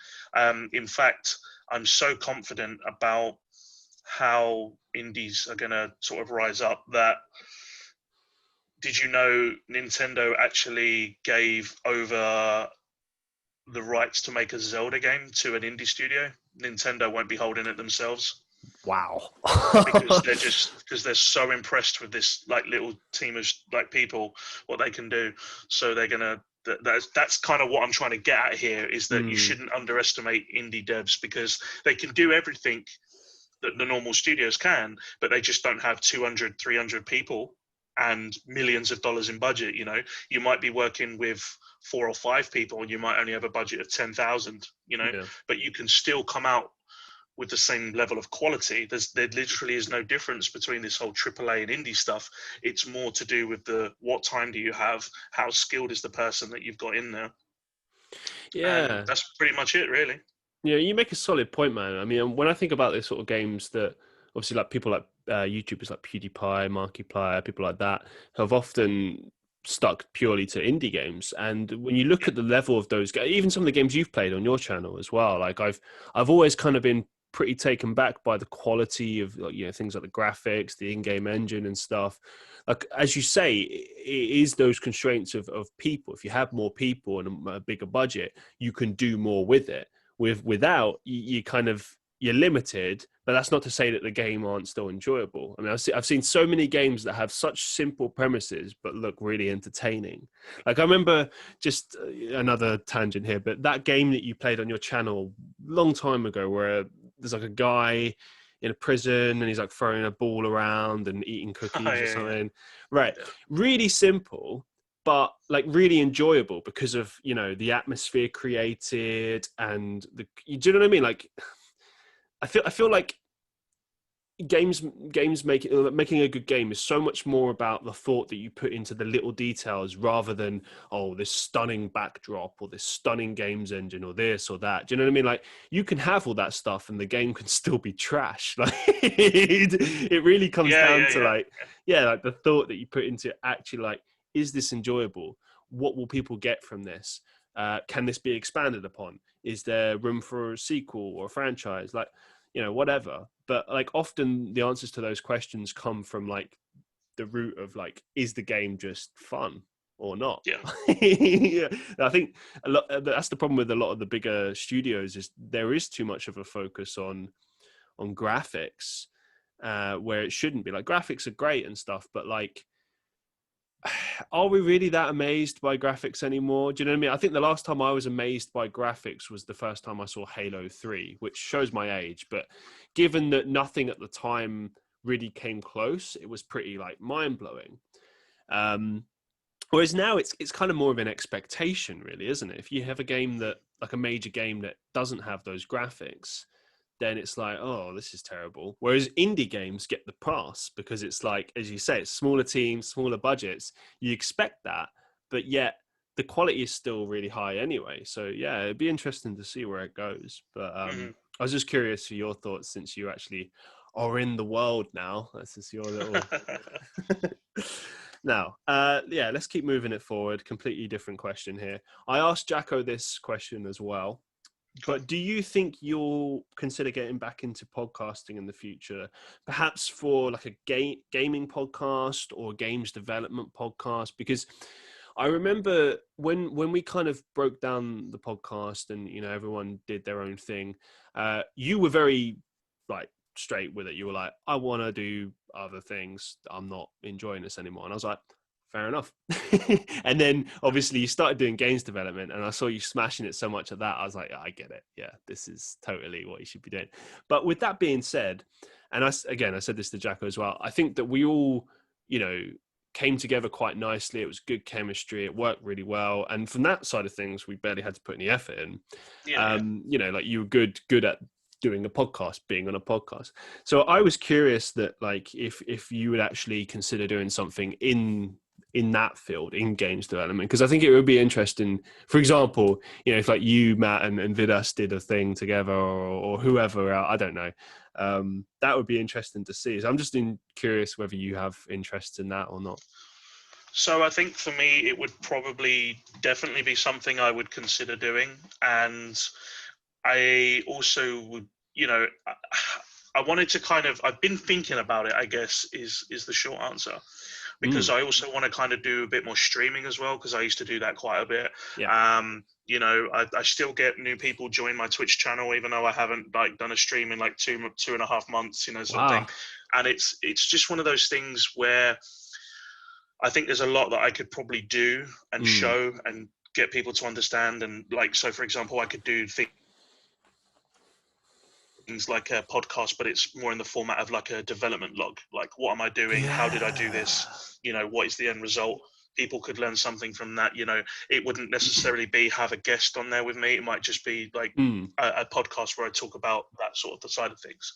In fact, I'm so confident about how indies are going to sort of rise up that, did you know Nintendo actually gave over the rights to make a Zelda game to an indie studio? Nintendo won't be holding it themselves. Wow. because they're so impressed with this like little team of like people, what they can do. So they're gonna, that's kind of what I'm trying to get at here, is that you shouldn't underestimate indie devs, because they can do everything that the normal studios can, but they just don't have 200, 300 people and millions of dollars in budget. You know, you might be working with 4 or 5 people, and you might only have a budget of 10,000, you know, but you can still come out with the same level of quality. There literally is no difference between this whole AAA and indie stuff. It's more to do with what time do you have, how skilled is the person that you've got in there. And that's pretty much it, really. Yeah, you make a solid point, man. I mean, when I think about these sort of games that obviously like people like YouTubers like PewDiePie, Markiplier, people like that have often stuck purely to indie games. And when you look at the level of those, even some of the games you've played on your channel as well, like I've always kind of been pretty taken back by the quality of, you know, things like the graphics, the in-game engine and stuff. Like, as you say, it is those constraints of people. If you have more people and a bigger budget, you can do more with it. Without, you're limited, but that's not to say that the game aren't still enjoyable. I mean, I've seen so many games that have such simple premises but look really entertaining. Like, I remember, just another tangent here, but that game that you played on your channel a long time ago, where there's like a guy in a prison and he's like throwing a ball around and eating cookies or something. Right. Really simple, but like really enjoyable because of, you know, the atmosphere created and do you know what I mean? Like, I feel like games making a good game is so much more about the thought that you put into the little details, rather than, oh, this stunning backdrop or this stunning games engine or this or that. Do you know what I mean? Like, you can have all that stuff and the game can still be trash. Like, it really comes down to like the thought that you put into it. Actually, like, is this enjoyable? What will people get from this? Can this be expanded upon? Is there room for a sequel or a franchise? Like, you know, whatever. But like, often the answers to those questions come from like the root of like, is the game just fun or not? Yeah. I think that's the problem with a lot of the bigger studios, is there is too much of a focus on graphics, where it shouldn't be. Like, graphics are great and stuff, but like, are we really that amazed by graphics anymore? Do you know what I mean? I think the last time I was amazed by graphics was the first time I saw Halo 3, which shows my age. But given that nothing at the time really came close, it was pretty like mind blowing. Whereas now it's kind of more of an expectation, really, isn't it? If you have a game that, like a major game that doesn't have those graphics, then it's like, oh, this is terrible. Whereas indie games get the pass because it's like, as you say, it's smaller teams, smaller budgets. You expect that, but yet the quality is still really high anyway. So yeah, it'd be interesting to see where it goes. But I was just curious for your thoughts, since you actually are in the world now. That's just your little... Now, yeah, let's keep moving it forward. Completely different question here. I asked Jacko this question as well. Cool. But do you think you'll consider getting back into podcasting in the future, perhaps for like a gaming podcast or games development podcast? Because I remember when we kind of broke down the podcast and, you know, everyone did their own thing, you were very like straight with it. You were like, I want to do other things. I'm not enjoying this anymore. And I was like, fair enough. And then obviously you started doing games development, and I saw you smashing it so much at that. I was like, I get it. Yeah, this is totally what you should be doing. But with that being said, and I said this to Jacko as well, I think that we all, you know, came together quite nicely. It was good chemistry. It worked really well. And from that side of things, we barely had to put any effort in. Yeah. You know, like you were good at doing a podcast, being on a podcast. So I was curious that, like, if you would actually consider doing something in that field, in games development, because I think it would be interesting. For example, you know, if like you, Matt, and Vidas did a thing together, or whoever, I don't know, that would be interesting to see. So I'm just curious whether you have interest in that or not. So I think for me, it would probably definitely be something I would consider doing. And I also would, you know, I wanted to kind of, I've been thinking about it, I guess, is the short answer. Because I also want to kind of do a bit more streaming as well, because I used to do that quite a bit. Yeah. You know, I still get new people join my Twitch channel, even though I haven't like done a stream in like 2.5 months, you know, sort of thing. And it's just one of those things where I think there's a lot that I could probably do and show and get people to understand. And like, so for example, I could do things like a podcast, but it's more in the format of like a development log. Like, what am I doing? How did I do this? You know, what is the end result? People could learn something from that. You know, it wouldn't necessarily be have a guest on there with me. It might just be like a podcast where I talk about that sort of the side of things.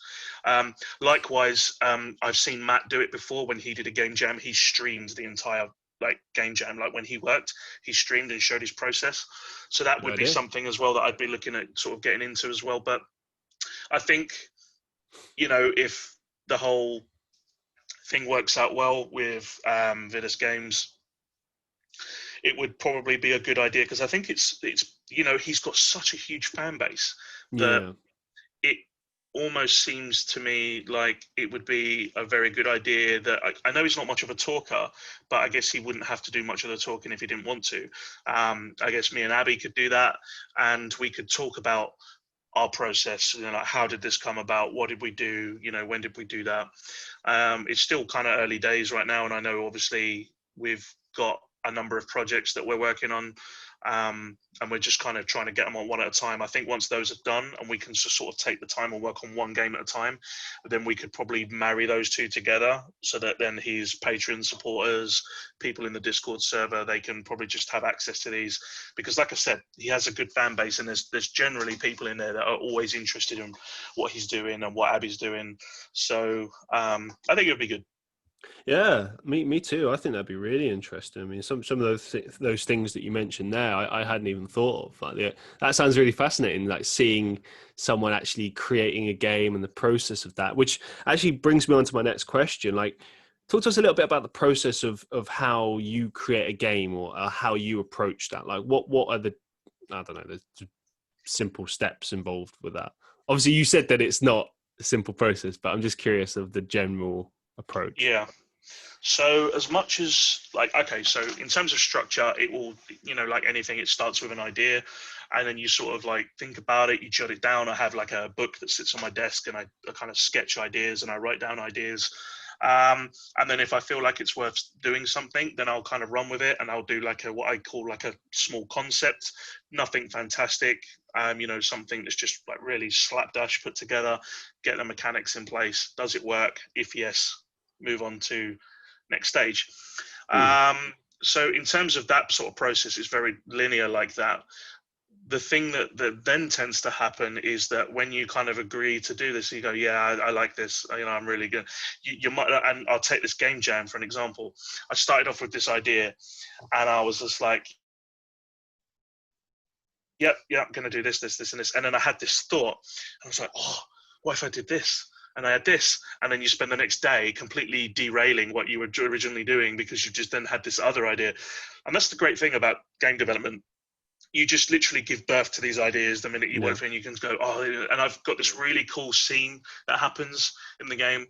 Likewise, I've seen Matt do it before. When he did a game jam, he streamed the entire like game jam. Like when he worked, he streamed and showed his process. So that would be something as well that I'd be looking at sort of getting into as well. But I think, you know, if the whole thing works out well with Vidas Games, it would probably be a good idea, because I think it's you know, he's got such a huge fan base that it almost seems to me like it would be a very good idea. That I know he's not much of a talker, but I guess he wouldn't have to do much of the talking if he didn't want to. I guess me and Abby could do that, and we could talk about our process, you know, like how did this come about? What did we do? You know, when did we do that? It's still kind of early days right now, and I know obviously we've got a number of projects that we're working on, and we're just kind of trying to get them on one at a time. I think once those are done and we can just sort of take the time and work on one game at a time, then we could probably marry those two together, so that then his Patreon supporters, people in the Discord server, they can probably just have access to these. Because like I said, he has a good fan base, and there's generally people in there that are always interested in what he's doing and what Abby's doing. So I think it would be good. Yeah, me too. I think that'd be really interesting. I mean, some of those things that you mentioned there, I hadn't even thought of. Like, that sounds really fascinating. Like seeing someone actually creating a game and the process of that, which actually brings me on to my next question. Like, talk to us a little bit about the process of how you create a game, or how you approach that. Like, what are the, I don't know, the simple steps involved with that? Obviously, you said that it's not a simple process, but I'm just curious of the general approach. Yeah. So as much as like, okay, so in terms of structure, it will, you know, like anything, it starts with an idea, and then you sort of like think about it, you jot it down. I have like a book that sits on my desk, and I kind of sketch ideas and I write down ideas. And then if I feel like it's worth doing something, then I'll kind of run with it, and I'll do like what I call like a small concept, nothing fantastic, something that's just like really slapdash put together, get the mechanics in place. Does it work? If yes, move on to next stage. So in terms of that sort of process, it's very linear like that. The thing that then tends to happen is that when you kind of agree to do this, you go, yeah, I like this, I'm really good. You might, and I'll take this game jam for an example. I started off with this idea, and I was just like, yep, I'm going to do this, and this. And then I had this thought, and I was like, oh, what if I did this? And I had this, and then you spend the next day completely derailing what you were originally doing because you just then had this other idea. And that's the great thing about game development. You just literally give birth to these ideas the minute you work for, and you can go, oh, and I've got this really cool scene that happens in the game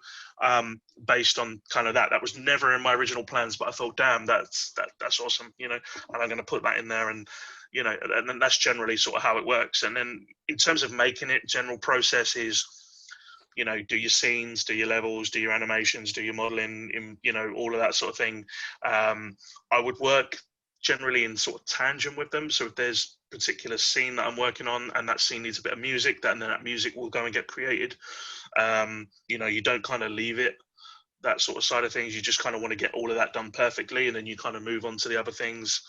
based on kind of that. That was never in my original plans, but I thought, damn, that's awesome, and I'm going to put that in there, and and then that's generally sort of how it works. And then in terms of making it, general process is, do your scenes, do your levels, do your animations, do your modeling, all of that sort of thing. I would work generally in sort of tangent with them. So if there's a particular scene that I'm working on and that scene needs a bit of music, then that music will go and get created. You don't kind of leave it, that sort of side of things. You just kind of want to get all of that done perfectly, and then you kind of move on to the other things.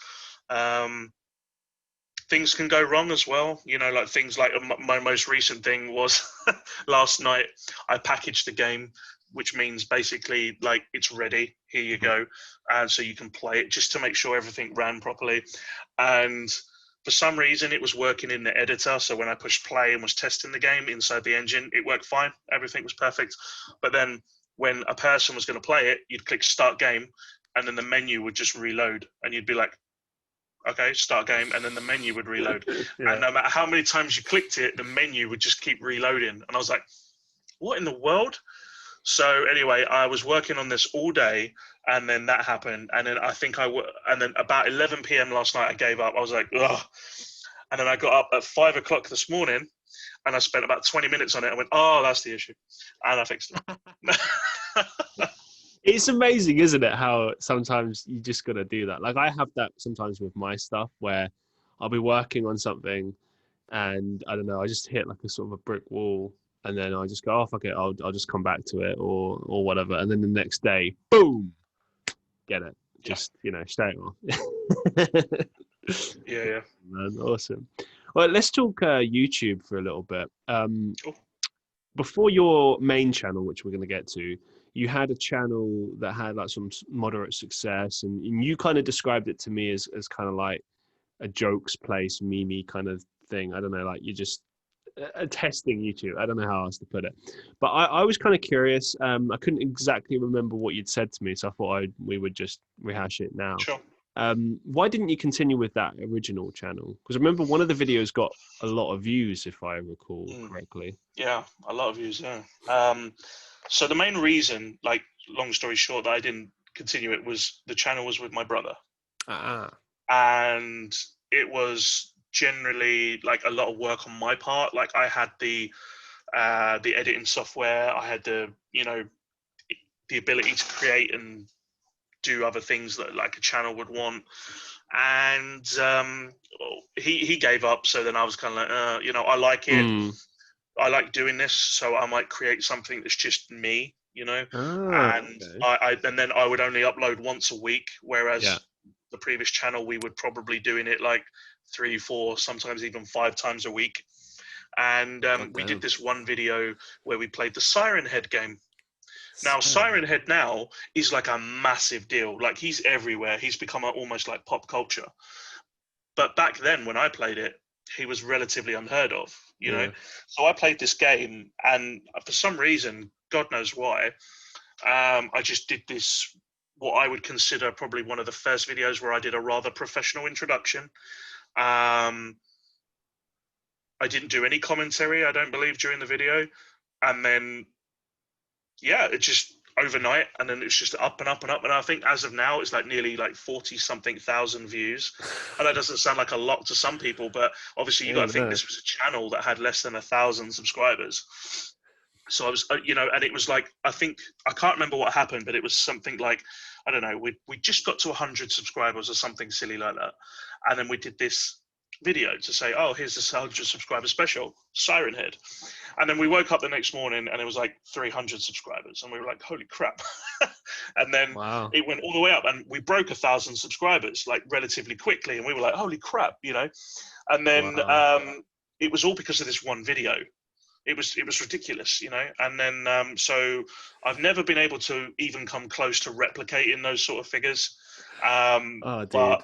Things can go wrong as well, like things like my most recent thing was last night I packaged the game, which means basically like it's ready, here you go, and so you can play it, just to make sure everything ran properly. And for some reason it was working in the editor, so when I pushed play and was testing the game inside the engine, it worked fine, everything was perfect. But then when a person was going to play it, you'd click start game, and then the menu would just reload, and you'd be like, okay, start game, and then the menu would reload. And no matter how many times you clicked it, the menu would just keep reloading. And I was like, what in the world? So anyway, I was working on this all day, and then that happened. And then and then about 11 p.m. last night, I gave up. I was like, ugh. And then I got up at 5 o'clock this morning, and I spent about 20 minutes on it. I went, oh, that's the issue. And I fixed it. It's amazing, isn't it, how sometimes you just got to do that. Like I have that sometimes with my stuff where I'll be working on something and I don't know, I just hit like a sort of a brick wall, and then I just go, oh, fuck it, I'll just come back to it or whatever. And then the next day, boom, get it. Just, straight off. Yeah. Man, awesome. Well, let's talk YouTube for a little bit. Cool. Before your main channel, which we're going to get to, you had a channel that had like some moderate success, and you kind of described it to me as kind of like a jokes place, meme kind of thing. I don't know, like you're just testing YouTube. I don't know how else to put it. But I was kind of curious. I couldn't exactly remember what you'd said to me, so I thought we would just rehash it now. Sure. Why didn't you continue with that original channel? Because I remember one of the videos got a lot of views, if I recall correctly. Yeah, a lot of views, yeah. So the main reason, like, long story short, that I didn't continue it was the channel was with my brother. And it was generally like a lot of work on my part. Like I had the editing software, I had the ability to create and do other things that like a channel would want. And he gave up. So then I was kind of like, I like it. I like doing this, so I might create something that's just me, and then I would only upload once a week, whereas the previous channel we would probably doing it like 3, 4, sometimes even 5 times a week. And we did this one video where we played the Siren Head game. Now, Siren Head now is like a massive deal. Like he's everywhere. He's become almost like pop culture. But back then when I played it, he was relatively unheard of, So I played this game, and for some reason, God knows why, I just did this, what I would consider probably one of the first videos where I did a rather professional introduction. I didn't do any commentary, I don't believe, during the video. And then, it just overnight, and then it's just up and up and up. And I think as of now, it's like nearly like 40-something thousand views. And that doesn't sound like a lot to some people, but obviously you got to think this was a channel that had less than 1,000 subscribers. So I was, and it was like, I can't remember what happened, but it was something like, I don't know, we just got to 100 subscribers or something silly like that. And then we did this video to say, oh, here's this 100 subscriber special, Siren Head. And then we woke up the next morning and it was like 300 subscribers. And we were like, holy crap. And then Wow. it went all the way up and we broke 1,000 subscribers like relatively quickly. And we were like, holy crap, And then it was all because of this one video. It was ridiculous, and then so I've never been able to even come close to replicating those sort of figures. But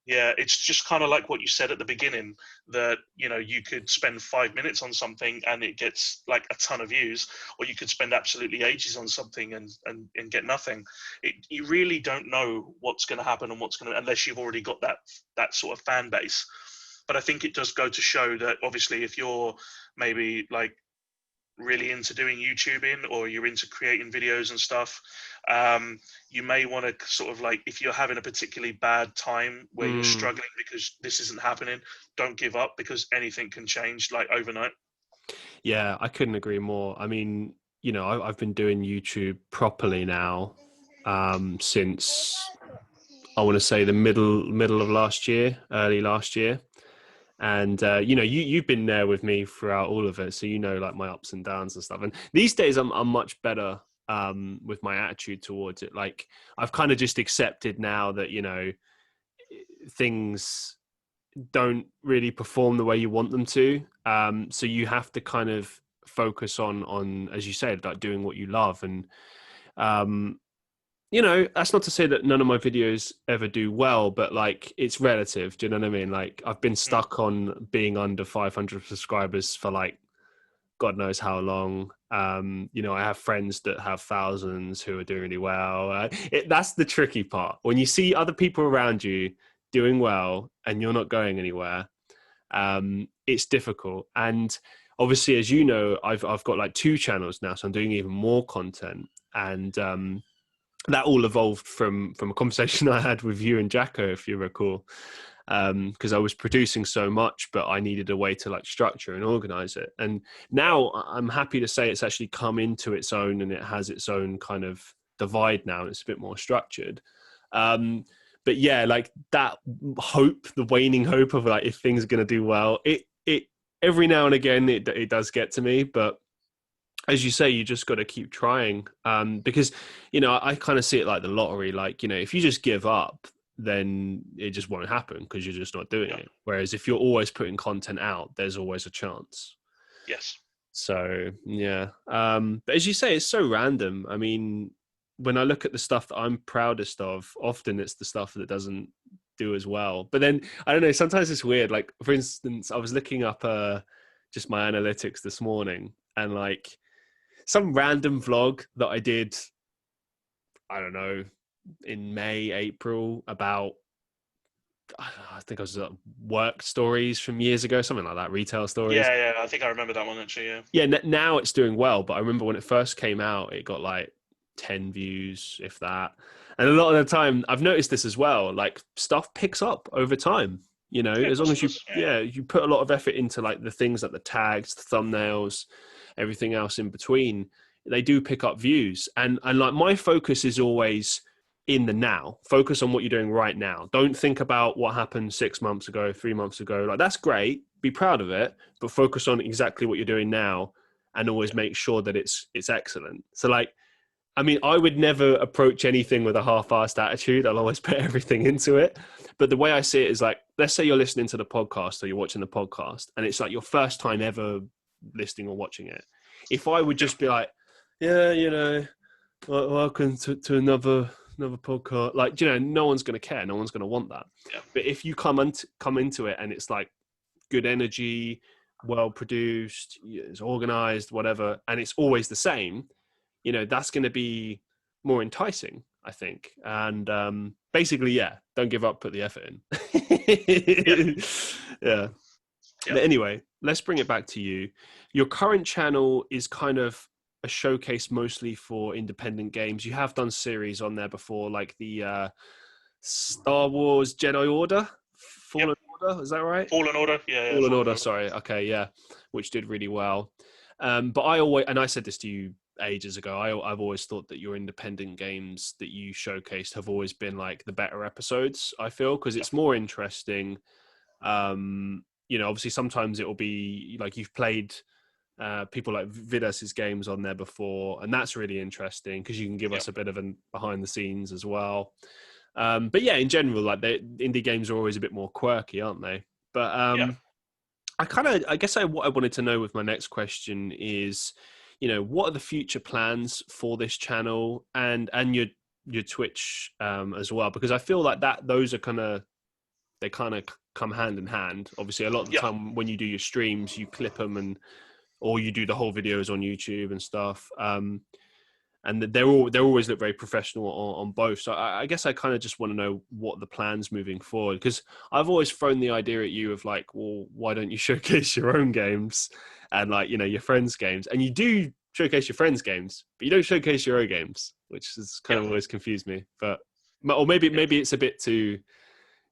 yeah, it's just kind of like what you said at the beginning, that you could spend 5 minutes on something and it gets like a ton of views, or you could spend absolutely ages on something and get nothing. You really don't know what's going to happen and unless you've already got that sort of fan base. But I think it does go to show that obviously if you're maybe like really into doing YouTubing or you're into creating videos and stuff, you may want to sort of like, if you're having a particularly bad time where you're struggling because this isn't happening, don't give up, because anything can change like overnight. Yeah, I couldn't agree more. I mean, I've been doing YouTube properly now since I want to say the middle of last year, early last year. And, you've been there with me throughout all of it. So, like my ups and downs and stuff. And these days I'm much better with my attitude towards it. Like I've kind of just accepted now that, things don't really perform the way you want them to. So you have to kind of focus on, as you said, like doing what you love. And, that's not to say that none of my videos ever do well, but like it's relative. Do you know what I mean? Like I've been stuck on being under 500 subscribers for like God knows how long. I have friends that have thousands who are doing really well. That's the tricky part. When you see other people around you doing well and you're not going anywhere, it's difficult. And obviously, as you know, I've got like 2 channels now, so I'm doing even more content. And that all evolved from a conversation I had with you and Jacko, if you recall, because I was producing so much, but I needed a way to like structure and organize it. And now I'm happy to say it's actually come into its own, and it has its own kind of divide now. It's a bit more structured. But yeah, like that hope, the waning hope of like if things are going to do well, it every now and again it does get to me, but as you say, you just got to keep trying, because, I kind of see it like the lottery. Like, if you just give up, then it just won't happen because you're just not doing it. Whereas if you're always putting content out, there's always a chance. Yes. So, yeah. But as you say, it's so random. I mean, when I look at the stuff that I'm proudest of, often it's the stuff that doesn't do as well. But then, I don't know, sometimes it's weird. Like, for instance, I was looking up just my analytics this morning, and like, some random vlog that I did, I don't know, in May, April, about, I think I was work stories from years ago, something like that, retail stories. Yeah, I think I remember that one actually, Yeah, now it's doing well, but I remember when it first came out, it got like 10 views, if that. And a lot of the time, I've noticed this as well, like stuff picks up over time, as long as you put a lot of effort into like the things like the tags, the thumbnails, everything else in between, they do pick up views. And like my focus is always in the now. Focus on what you're doing right now. Don't think about what happened 6 months ago, 3 months ago. Like that's great, be proud of it, but focus on exactly what you're doing now, and always make sure that it's excellent. So like, I mean, I would never approach anything with a half-assed attitude. I'll always put everything into it. But the way I see it is like, let's say you're listening to the podcast or you're watching the podcast, and it's like your first time ever listening or watching it. If I would just be like, yeah, welcome to another podcast, like, no one's going to care. No one's going to want that. Yeah. But if you come into it and it's like good energy, well produced, it's organized, whatever, and it's always the same, that's going to be more enticing, I think. And basically, don't give up, put the effort in. Yeah. But anyway, let's bring it back to you. Your current channel is kind of a showcase mostly for independent games. You have done series on there before, like the Star Wars Jedi Order, Fallen Order, is that right? Fallen Order, yeah. Fallen Order, sorry. Okay, yeah, which did really well. But I said this to you ages ago, I've always thought that your independent games that you showcased have always been like the better episodes, I feel, because it's more interesting. Obviously sometimes it will be like you've played people like Vidas Games on there before, and that's really interesting because you can give us a bit of an behind the scenes as well. But yeah, in general, like indie games are always a bit more quirky, aren't they? But I guess what I wanted to know with my next question is, what are the future plans for this channel and your Twitch as well? Because I feel like those are they kind of come hand in hand. Obviously, a lot of the time when you do your streams, you clip them or you do the whole videos on YouTube and stuff. And they always look very professional on both. So I guess I kind of just want to know what the plans moving forward, because I've always thrown the idea at you of like, well, why don't you showcase your own games and like, your friends' games? And you do showcase your friends' games, but you don't showcase your own games, which has kind of always confused me. But or maybe it's a bit too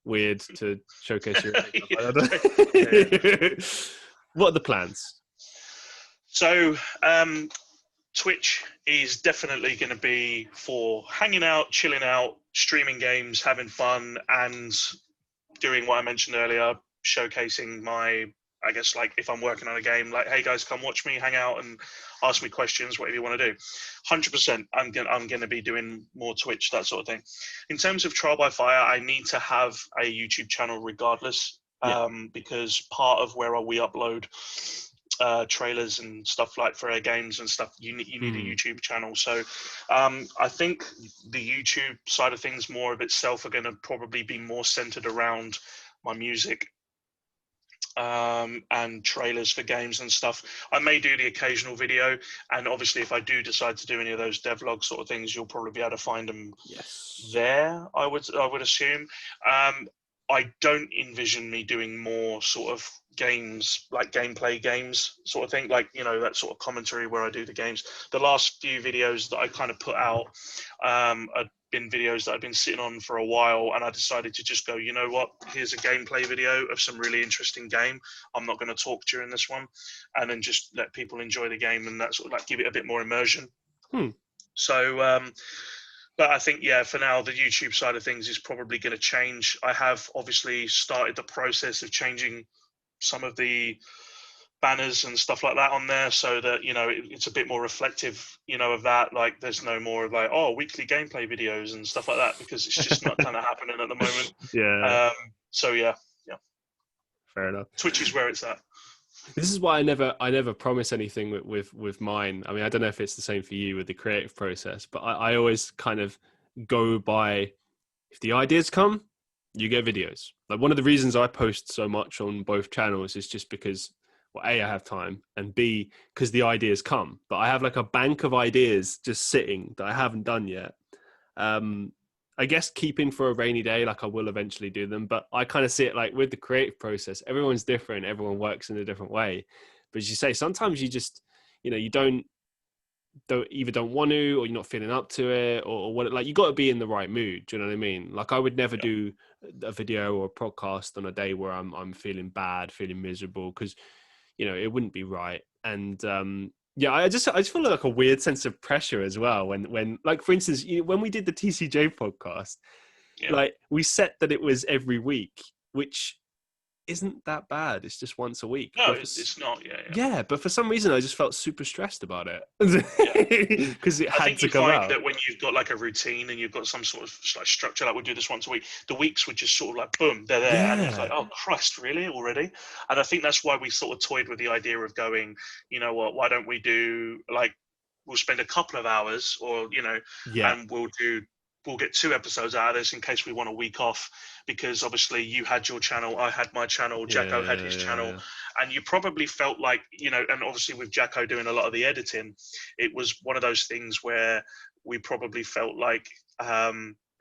weird to showcase your own games. I don't know. What are the plans? So Twitch is definitely going to be for hanging out, chilling out, streaming games, having fun, and doing what I mentioned earlier, showcasing my, I guess, like if I'm working on a game, like, hey guys, come watch me, hang out and ask me questions, whatever you want to do. 100%, I'm going to be doing more Twitch, that sort of thing. In terms of Trial by Fire, I need to have a YouTube channel regardless, because part of where we upload trailers and stuff like for our games and stuff, you need a YouTube channel. So I think the YouTube side of things, more of itself, are going to probably be more centered around my music and trailers for games and stuff. I may do the occasional video, and obviously if I do decide to do any of those devlog sort of things, you'll probably be able to find them there, I would assume. I don't envision me doing more sort of games, like gameplay games sort of thing, like, that sort of commentary where I do the games. The last few videos that I kind of put out have been videos that I've been sitting on for a while, and I decided to just go, you know what, here's a gameplay video of some really interesting game. I'm not going to talk during this one, and then just let people enjoy the game, and that sort of like give it a bit more immersion. So but I think, for now, the YouTube side of things is probably going to change. I have obviously started the process of changing some of the banners and stuff like that on there, so that, it's a bit more reflective, of that. Like, there's no more of like, weekly gameplay videos and stuff like that, because it's just not kind of happening at the moment. So fair enough. Twitch is where it's at. This is why I never promise anything with mine. I mean, I don't know if it's the same for you with the creative process, but I always kind of go by, if the ideas come, you get videos. Like, one of the reasons I post so much on both channels is just because, well, A, I have time, and B, because the ideas come. But I have like a bank of ideas just sitting that I haven't done yet. I guess keeping for a rainy day, like I will eventually do them, but I kind of see it like with the creative process, everyone's different. Everyone works in a different way. But as you say, sometimes you just, you don't want to, or you're not feeling up to it, or what, like, you got to be in the right mood. Do you know what I mean? Like, I would never do a video or a podcast on a day where I'm feeling bad, feeling miserable, because, it wouldn't be right. And, I just feel like a weird sense of pressure as well when like, for instance, when we did the TCJ podcast, like, we set that it was every week, which isn't that bad. It's just once a week. No, it's not. Yeah, but for some reason I just felt super stressed about it because it had to come out. I think you find that when you've got like a routine and you've got some sort of like structure, like we do this once a week, the weeks would just sort of like, boom, they're there, and it's like, oh Christ, really, already? And I think that's why we sort of toyed with the idea of going, you know what, why don't we do, like, we'll spend a couple of hours, or and we'll get 2 episodes out of this in case we want a week off, because obviously you had your channel, I had my channel, Jacko had his channel, and you probably felt like, and obviously with Jacko doing a lot of the editing, it was one of those things where we probably felt like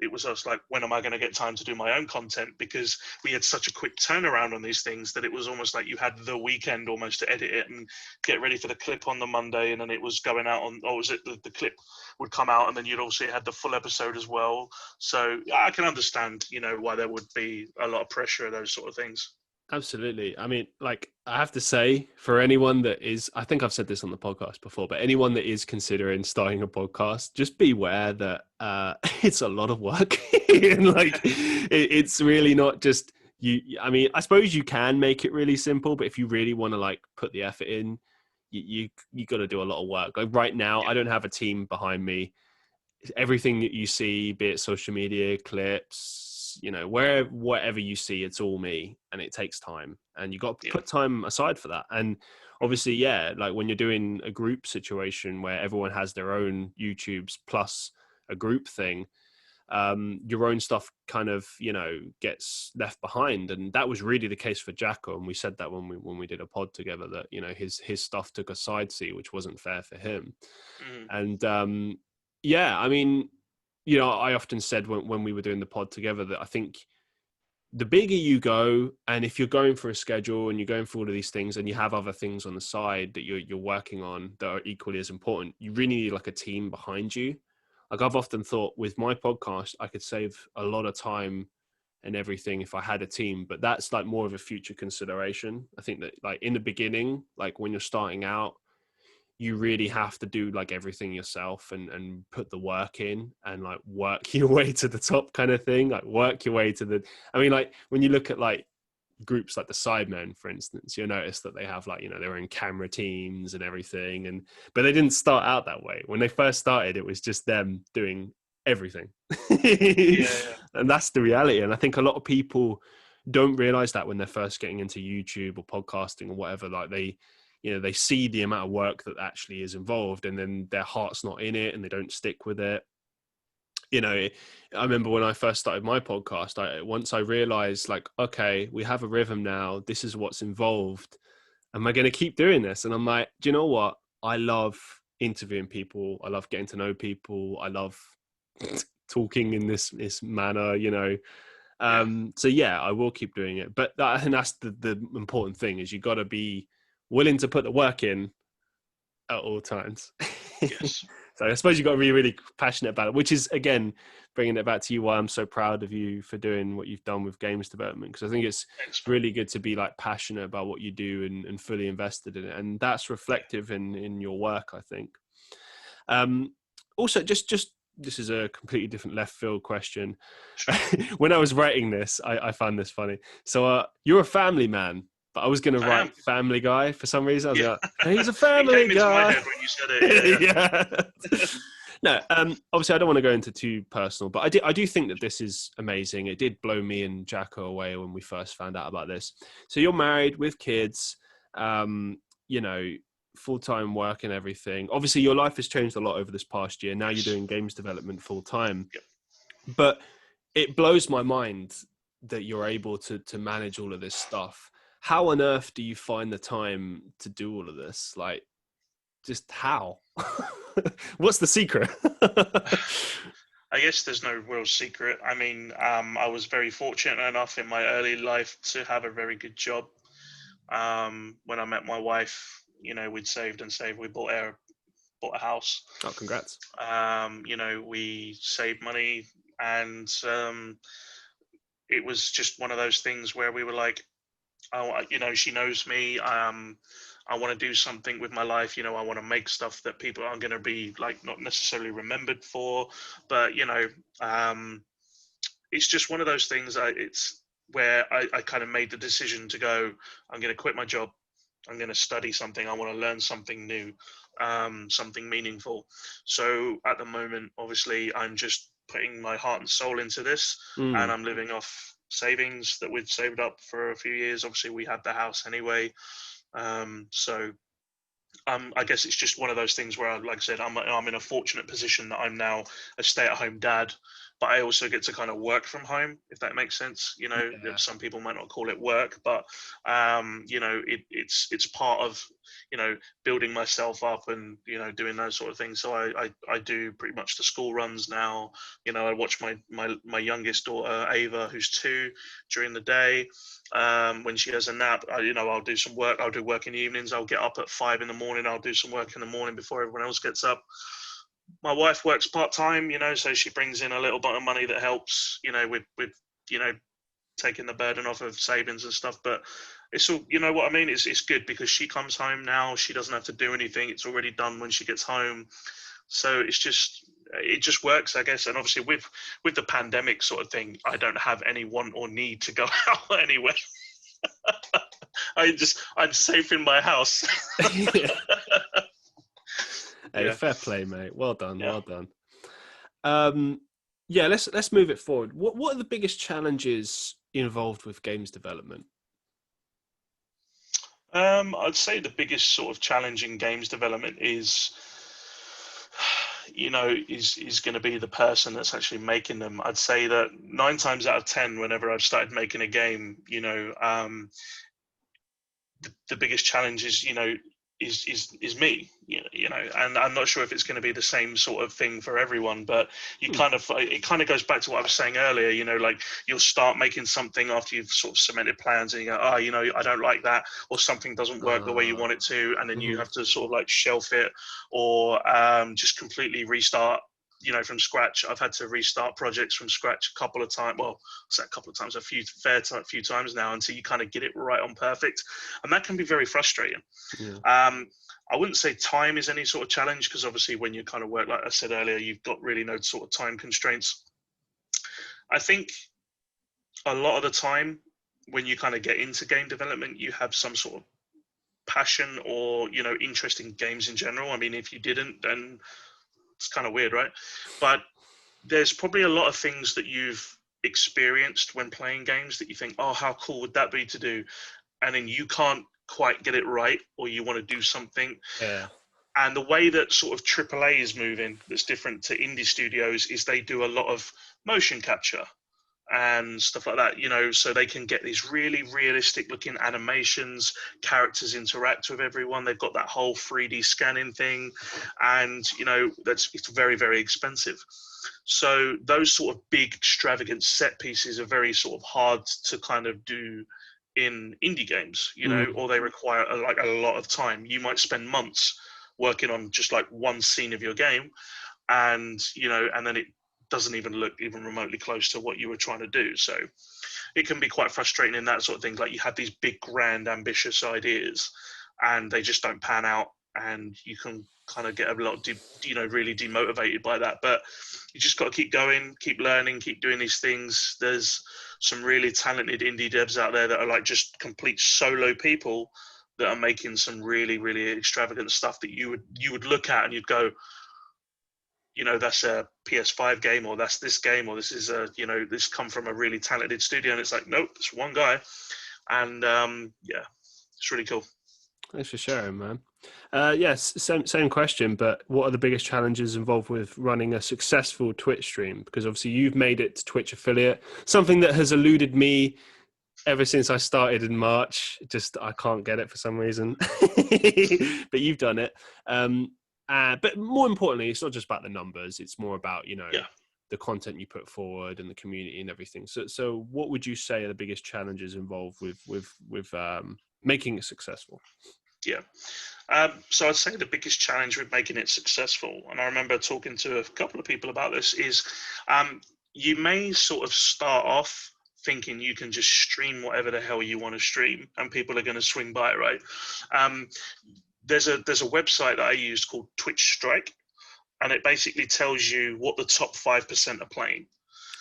it was us like, when am I going to get time to do my own content? Because we had such a quick turnaround on these things that it was almost like you had the weekend almost to edit it and get ready for the clip on the Monday, and then it was going out on, the clip would come out, and then you'd also had the full episode as well. So I can understand, why there would be a lot of pressure of those sort of things. Absolutely. I mean, like, I have to say, for anyone that is, I think I've said this on the podcast before, but anyone that is considering starting a podcast, just beware that it's a lot of work. And like, it's really not just you. I mean, I suppose you can make it really simple, but if you really want to like put the effort in, you got to do a lot of work. Like right now, I don't have a team behind me. Everything that you see, be it social media clips, you know, whatever you see, it's all me, and it takes time, and you got to put time aside for that. And obviously, yeah, like when you're doing a group situation where everyone has their own YouTubes plus a group thing, your own stuff kind of, you know, gets left behind. And that was really the case for Jacko, and we said that when we did a pod together, that, you know, his stuff took a side seat, which wasn't fair for him. And yeah, I mean, you know, I often said when we were doing the pod together that I think the bigger you go, and if you're going for a schedule and you're going for all of these things and you have other things on the side that you're working on that are equally as important, you really need like a team behind you. Like I've often thought with my podcast, I could save a lot of time and everything if I had a team, but that's like more of a future consideration. I think that like in the beginning, like when you're starting out, you really have to do like everything yourself and put the work in and like work your way to the top kind of thing, like work your way to the, I mean, like when you look at like groups like the Sidemen, for instance, you'll notice that they have like, you know, their own camera teams and everything. And, but they didn't start out that way. When they first started, it was just them doing everything. And that's the reality. And I think a lot of people don't realize that when they're first getting into YouTube or podcasting or whatever, like they, you know, they see the amount of work that actually is involved, and then their heart's not in it and they don't stick with it. You know, I remember when I first started my podcast, once I realized like, okay, we have a rhythm now. This is what's involved. Am I going to keep doing this? And I'm like, do you know what? I love interviewing people. I love getting to know people. I love talking in this manner, you know. So yeah, I will keep doing it. But I think that's the important thing, is you got to be willing to put the work in at all times. Yes. So I suppose you've got to be really passionate about it, which is, again, bringing it back to you, why I'm so proud of you for doing what you've done with games development. Because I think it's really good to be like passionate about what you do and fully invested in it. And that's reflective in your work, I think. Also, just this is a completely different left field question. Sure. When I was writing this, I found this funny. So you're a family man, but I was going to write Family Guy for some reason. I was like, hey, he's a family guy. It came into my head when you said it. Yeah. No, obviously I don't want to go into too personal, but I do think that this is amazing. It did blow me and Jacko away when we first found out about this. So you're married with kids, you know, full-time work and everything. Obviously your life has changed a lot over this past year. Now you're doing games development full-time. Yep. But it blows my mind that you're able to manage all of this stuff. How on earth do you find the time to do all of this? Like, just how? What's the secret? I guess there's no real secret. I mean, I was very fortunate enough in my early life to have a very good job. When I met my wife, you know, we'd saved and saved. We bought a house. Oh, congrats. You know, we saved money, and it was just one of those things where we were like, oh, you know, she knows me. I want to do something with my life. You know, I want to make stuff that people are going to be like, not necessarily remembered for, but, you know, it's just one of those things. It's where I kind of made the decision to go, I'm going to quit my job. I'm going to study something. I want to learn something new, something meaningful. So at the moment, obviously, I'm just putting my heart and soul into this, and I'm living off savings that we've saved up for a few years. Obviously, we had the house anyway. So I guess it's just one of those things where, like I said, I'm in a fortunate position that I'm now a stay-at-home dad, but I also get to kind of work from home, if that makes sense. You know, some people might not call it work, but you know, it's part of, you know, building myself up and, you know, doing those sort of things. So I do pretty much the school runs now. You know, I watch my youngest daughter Ava, who's 2, during the day. When she has a nap, you know, I'll do some work. I'll do work in the evenings. I'll get up at 5 a.m. I'll do some work in the morning before everyone else gets up. My wife works part-time, you know, so she brings in a little bit of money that helps, you know, with you know, taking the burden off of savings and stuff. But it's all, you know what I mean? It's good because she comes home now. She doesn't have to do anything. It's already done when she gets home. So it just works, I guess. And obviously with the pandemic sort of thing, I don't have any want or need to go out anywhere. I'm safe in my house. Hey, Yeah. fair play, mate. Well done. Yeah. Well done. Yeah, let's move it forward. What are the biggest challenges involved with games development? I'd say the biggest sort of challenge in games development is going to be the person that's actually making them. I'd say that 9 times out of 10, whenever I've started making a game, the biggest challenge is is me, and I'm not sure if it's going to be the same sort of thing for everyone, but it kind of goes back to what I was saying earlier, like you'll start making something after you've sort of cemented plans and you go, I don't like that, or something doesn't work the way you want it to, and then you have to sort of like shelf it or just completely restart from scratch. I've had to restart projects from scratch a couple of times. Well, a couple of times, a few times now, until you kind of get it right on perfect, and that can be very frustrating. Yeah. I wouldn't say time is any sort of challenge, because obviously when you kind of work, like I said earlier, you've got really no sort of time constraints. I think a lot of the time when you kind of get into game development, you have some sort of passion or interest in games in general. I mean, if you didn't, then it's kind of weird, right? But there's probably a lot of things that you've experienced when playing games that you think, oh, how cool would that be to do? And then you can't quite get it right, or you want to do something. Yeah. And the way that sort of AAA is moving, that's different to indie studios, is they do a lot of motion capture and stuff like that, so they can get these really realistic looking animations, characters interact with everyone, they've got that whole 3D scanning thing, and it's very, very expensive. So those sort of big extravagant set pieces are very sort of hard to kind of do in indie games, or they require a lot of time. You might spend months working on just like one scene of your game, and and then it doesn't even look even remotely close to what you were trying to do. So it can be quite frustrating in that sort of thing. Like you have these big, grand, ambitious ideas, and they just don't pan out, and you can kind of get a lot, really demotivated by that. But you just got to keep going, keep learning, keep doing these things. There's some really talented indie devs out there that are like just complete solo people that are making some really, really extravagant stuff that you would look at and you'd go, that's a PS5 game, or that's this game, or this is this come from a really talented studio. And it's like, nope, it's one guy. And yeah, it's really cool. Thanks for sharing, man. Yes, same question, but what are the biggest challenges involved with running a successful Twitch stream? Because obviously you've made it to Twitch affiliate, something that has eluded me ever since I started in March. Just I can't get it for some reason, but you've done it. But more importantly, it's not just about the numbers. It's more about, the content you put forward and the community and everything. So what would you say are the biggest challenges involved with making it successful? Yeah. So I'd say the biggest challenge with making it successful, and I remember talking to a couple of people about this, is you may sort of start off thinking you can just stream whatever the hell you want to stream and people are going to swing by, right? There's a website that I used called Twitch Strike, and it basically tells you what the top 5% are playing.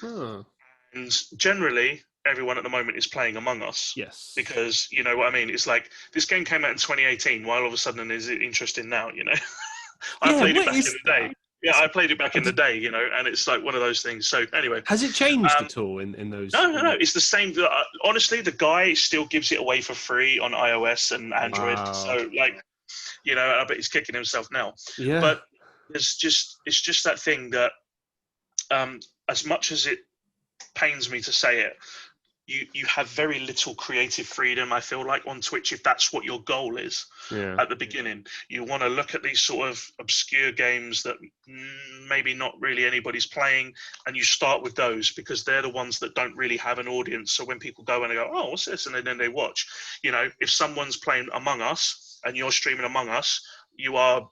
Oh. And generally, everyone at the moment is playing Among Us. Yes. Because, you know what I mean? It's like, this game came out in 2018, why all of a sudden is it interesting now, I played it back in the day. Yeah, I played it back in the day, and it's like one of those things. So anyway. Has it changed at all in those? No. It's the same. Honestly, the guy still gives it away for free on iOS and Android. Wow. So like, I bet he's kicking himself now. Yeah. But it's just that thing that, as much as it pains me to say it, you have very little creative freedom, I feel like, on Twitch, if that's what your goal is. Yeah. At the beginning. You want to look at these sort of obscure games that maybe not really anybody's playing, and you start with those because they're the ones that don't really have an audience. So when people go and they go, oh, what's this? And then they watch. If someone's playing Among Us and you're streaming Among Us, you are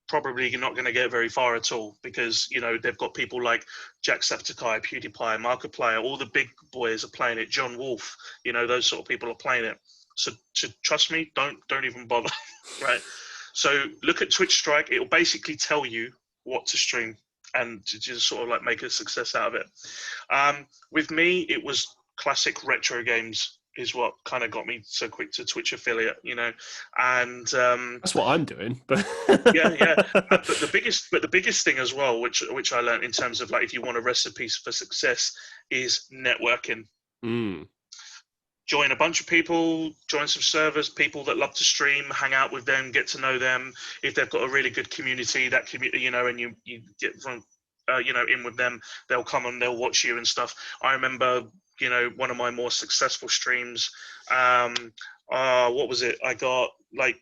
probably not going to get very far at all, because they've got people like Jacksepticeye, PewDiePie, Markiplier, all the big boys are playing it. John Wolf, those sort of people are playing it. So trust me, don't even bother, right? So look at Twitch Strike. It'll basically tell you what to stream and to just sort of like make a success out of it. With me, it was classic retro games is what kind of got me so quick to Twitch affiliate, and that's what I'm doing. But yeah. But the biggest thing as well, which I learned in terms of like, if you want a recipe for success, is networking. Join a bunch of people, join some servers, people that love to stream, hang out with them, get to know them. If they've got a really good community, and you get from, in with them, they'll come and they'll watch you and stuff. I remember, one of my more successful streams, what was it? I got like,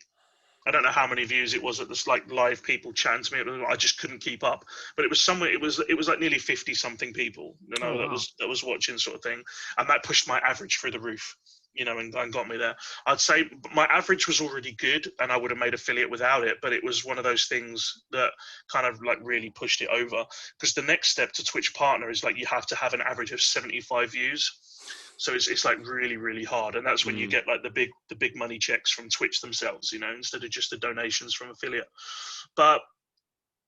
I don't know how many views it was at this, like live people chatting to me. I just couldn't keep up, but it was somewhere. It was like nearly 50 something people, Oh, wow. that was watching, sort of thing, and that pushed my average through the roof, and got me there. I'd say my average was already good, and I would have made affiliate without it. But it was one of those things that kind of like really pushed it over, because the next step to Twitch partner is like you have to have an average of 75 views. So it's like really, really hard. And that's when you get like the big money checks from Twitch themselves, instead of just the donations from affiliate. But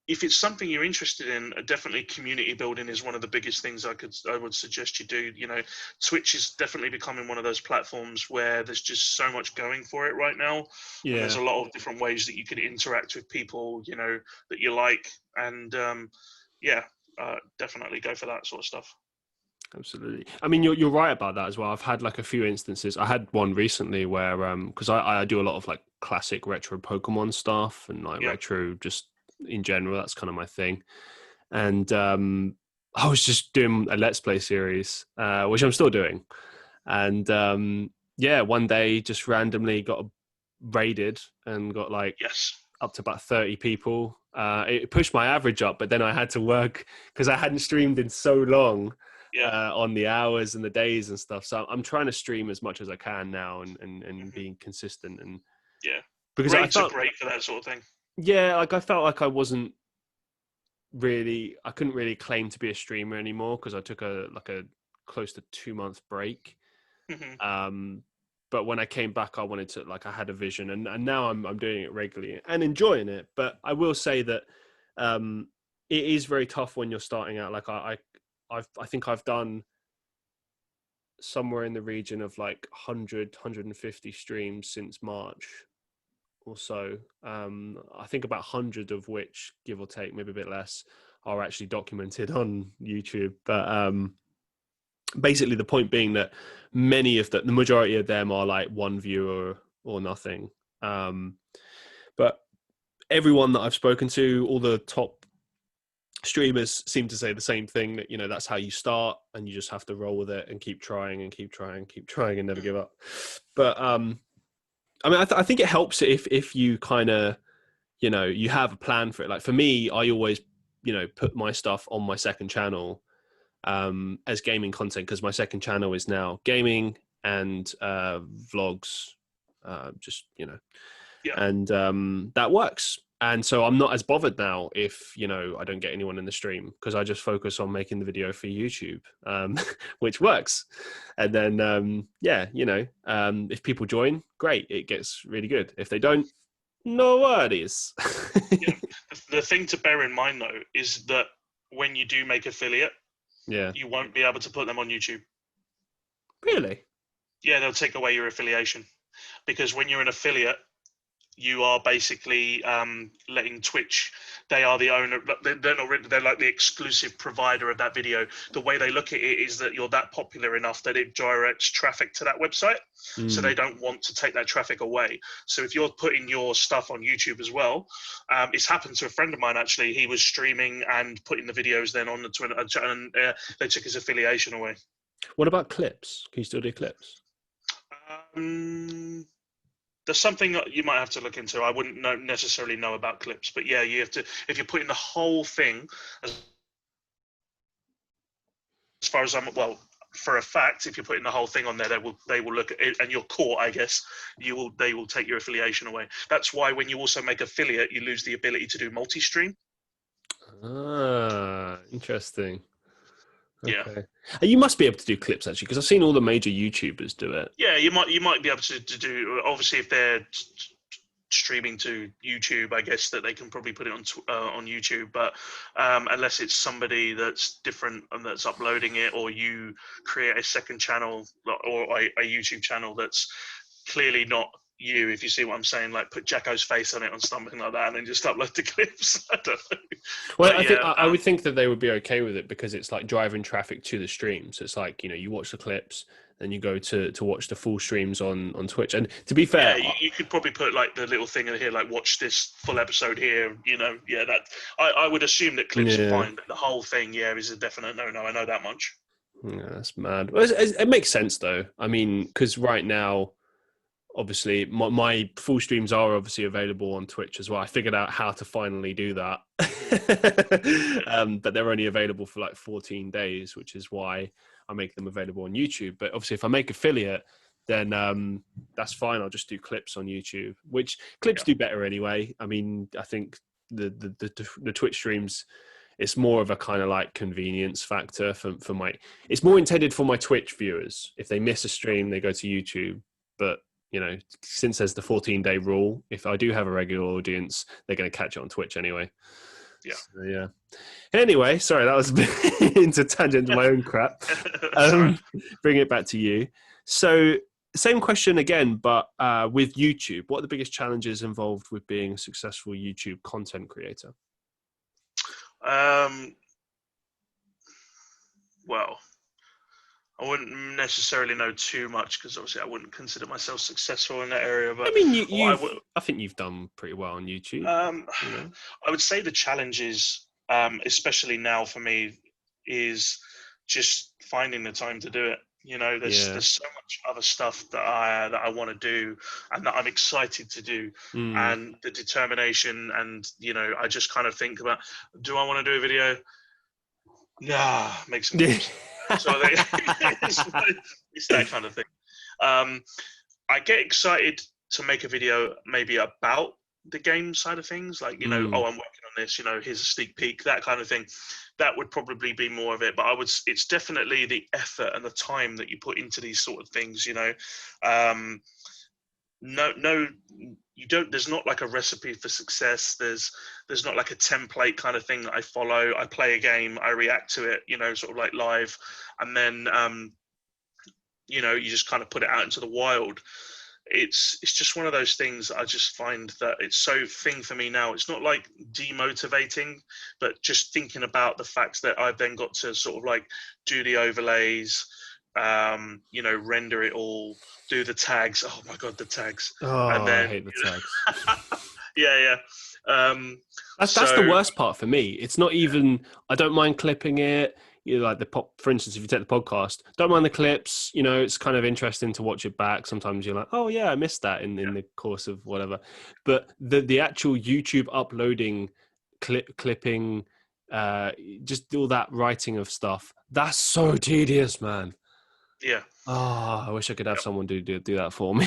if it's something you're interested in, definitely community building is one of the biggest things I would suggest you do. Twitch is definitely becoming one of those platforms where there's just so much going for it right now. Yeah. And there's a lot of different ways that you can interact with people, that you like. And definitely go for that sort of stuff. Absolutely. I mean, you're right about that as well. I've had like a few instances. I had one recently where, because I do a lot of like classic retro Pokemon stuff and like retro just in general. That's kind of my thing. And I was just doing a Let's Play series, which I'm still doing. And one day just randomly got raided and got like up to about 30 people. It pushed my average up, but then I had to work because I hadn't streamed in so long. On the hours and the days and stuff. So I'm trying to stream as much as I can now and being consistent. And because raids are great for that sort of thing. Yeah, like I felt like I couldn't really claim to be a streamer anymore because I took a close to 2-month break. But when I came back, I wanted to, like, I had a vision, and now I'm doing it regularly and enjoying it. But I will say that it is very tough when you're starting out. Like I think I've done somewhere in the region of like 150 streams since March or so. I think about 100 of which, give or take, maybe a bit less, are actually documented on YouTube. But basically the point being that many of the majority of them are like one viewer or nothing. But everyone that I've spoken to, all the top streamers seem to say the same thing, that that's how you start, and you just have to roll with it and keep trying and never give up. But I mean, I think it helps if you kind of you have a plan for it. Like for me, I always put my stuff on my second channel as gaming content, because my second channel is now gaming and vlogs, and that works. And so I'm not as bothered now if, I don't get anyone in the stream, because I just focus on making the video for YouTube, which works. And then, if people join, great, it gets really good. If they don't, no worries. The thing to bear in mind, though, is that when you do make affiliate, you won't be able to put them on YouTube. Really? Yeah, they'll take away your affiliation, because when you're an affiliate, you are basically letting Twitch, they are the owner, they're like the exclusive provider of that video. The way they look at it is that you're that popular enough that it directs traffic to that website. So they don't want to take that traffic away. So if you're putting your stuff on YouTube as well, it's happened to a friend of mine, actually. He was streaming and putting the videos then on the Twitter, and they took his affiliation away. What about clips? Can you still do clips? There's something that you might have to look into. I wouldn't necessarily know about clips, but yeah, you have to, if you're putting the whole thing, as far as for a fact, if you're putting the whole thing on there, they will look at it, and you're caught, I guess. They will take your affiliation away. That's why when you also make affiliate, you lose the ability to do multi-stream. Ah, interesting. Yeah. Okay. And you must be able to do clips actually, because I've seen all the major YouTubers do it. Yeah, you might be able to do. Obviously, if they're streaming to YouTube, I guess that they can probably put it on YouTube. But unless it's somebody that's different and that's uploading it, or you create a second channel or a YouTube channel that's clearly not you, if you see what I'm saying, like put Jacko's face on it or something like that, and then just upload the clips. I don't know. Well, I would think that they would be okay with it, because it's like driving traffic to the stream. So it's like, you watch the clips, then you go to watch the full streams on Twitch. And to be fair, you could probably put like the little thing in here, like watch this full episode here. That I would assume that clips are fine, but the whole thing, is a definite no. I know that much. Yeah, that's mad. Well, it makes sense though. I mean, because right now, obviously, my full streams are obviously available on Twitch as well. I figured out how to finally do that, but they're only available for like 14 days, which is why I make them available on YouTube. But obviously, if I make affiliate, then that's fine. I'll just do clips on YouTube, which clips do better anyway. I mean, I think the Twitch streams, it's more of a kind of like convenience factor for my. It's more intended for my Twitch viewers. If they miss a stream, they go to YouTube, but since there's the 14-day rule, if I do have a regular audience, they're going to catch it on Twitch anyway. Yeah. So, yeah. Anyway, sorry, that was a bit into tangent to my own crap. Bring it back to you. So, same question again, but with YouTube, what are the biggest challenges involved with being a successful YouTube content creator? Well, I wouldn't necessarily know too much, because obviously I wouldn't consider myself successful in that area. But I mean, I think you've done pretty well on YouTube. I would say the challenges, especially now for me, is just finding the time to do it. There's so much other stuff that I want to do and that I'm excited to do, and the determination, and I just kind of think about, do I want to do a video? Nah, make some moves. So it's that kind of thing. I get excited to make a video maybe about the game side of things, like I'm working on this, here's a sneak peek, that kind of thing. That would probably be more of it, but it's definitely the effort and the time that you put into these sort of things. You don't. There's not like a recipe for success. There's not like a template kind of thing that I follow. I play a game, I react to it, sort of like live, and then you just kind of put it out into the wild. It's just one of those things that I just find that it's so thing for me now. It's not like demotivating, but just thinking about the fact that I've then got to sort of like do the overlays, render it all, do the tags. Oh my God, the tags. And then, I hate the tags. Yeah. That's the worst part for me. It's not even, I don't mind clipping it. Like for instance, if you take the podcast, don't mind the clips, it's kind of interesting to watch it back. Sometimes you're like, oh yeah, I missed that in the course of whatever. But the actual YouTube uploading, clipping, just all that writing of stuff, that's so tedious, man. Yeah. Oh, I wish I could have someone do that for me.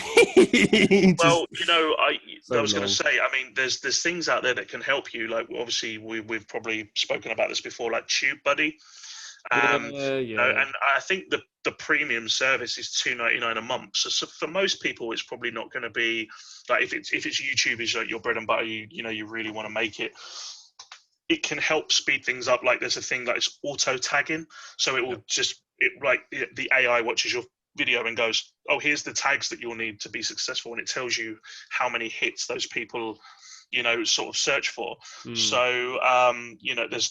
Well, I was going to say, I mean, there's things out there that can help you. Like, obviously, we've probably spoken about this before, like TubeBuddy. And I think the premium service is $2.99 a month. So for most people, it's probably not going to be like, if it's YouTube is like your bread and butter, you really want to make it. It can help speed things up. Like there's a thing that is auto tagging, so it will the AI watches your video and goes, oh, here's the tags that you'll need to be successful, and it tells you how many hits those people sort of search for. So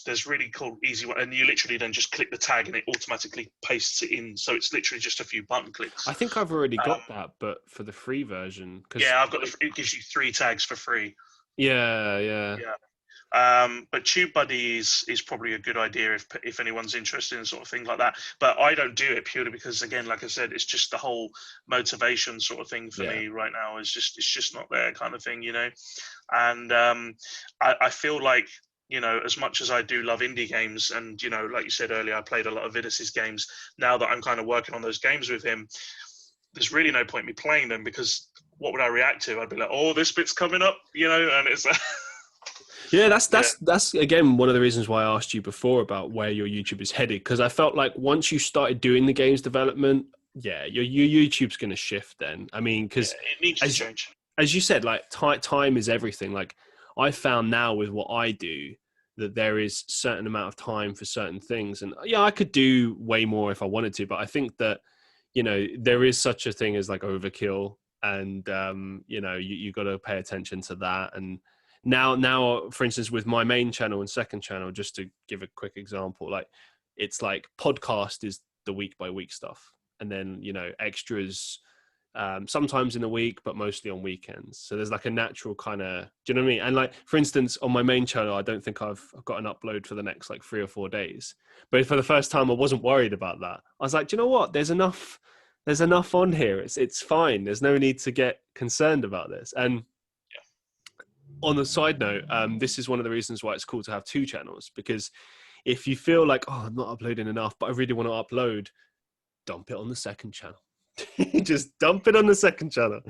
there's really cool easy one, and you literally then just click the tag and it automatically pastes it in, so it's literally just a few button clicks. I think I've already got that, but for the free version, I've got it gives you 3 tags for free. Yeah. But TubeBuddy is probably a good idea if anyone's interested in sort of thing like that. But I don't do it purely because, again, like I said, it's just the whole motivation sort of thing for me right now. It's just not there kind of thing, And I feel like as much as I do love indie games, and like you said earlier, I played a lot of Vidas games. Now that I'm kind of working on those games with him, there's really no point in me playing them, because what would I react to? I'd be like, oh, this bit's coming up, and it's yeah, that's again one of the reasons why I asked you before about where your YouTube is headed, because I felt like once you started doing the games development, your YouTube's going to shift then. I mean, because it needs to change. As you said, like time is everything. Like I found now with what I do, that there is certain amount of time for certain things. And yeah, I could do way more if I wanted to, but I think that, there is such a thing as like overkill, and, you got to pay attention to that. And now, for instance, with my main channel and second channel, just to give a quick example, like it's like podcast is the week by week stuff. And then, extras, sometimes in the week, but mostly on weekends. So there's like a natural kind of, do you know what I mean? And like, for instance, on my main channel, I don't think I've got an upload for the next like 3 or 4 days. But for the first time, I wasn't worried about that. I was like, do you know what? There's enough on here. It's fine. There's no need to get concerned about this. And on the side note, this is one of the reasons why it's cool to have 2 channels, because if you feel like, oh, I'm not uploading enough, but I really want to upload, dump it on the second channel. Just dump it on the second channel.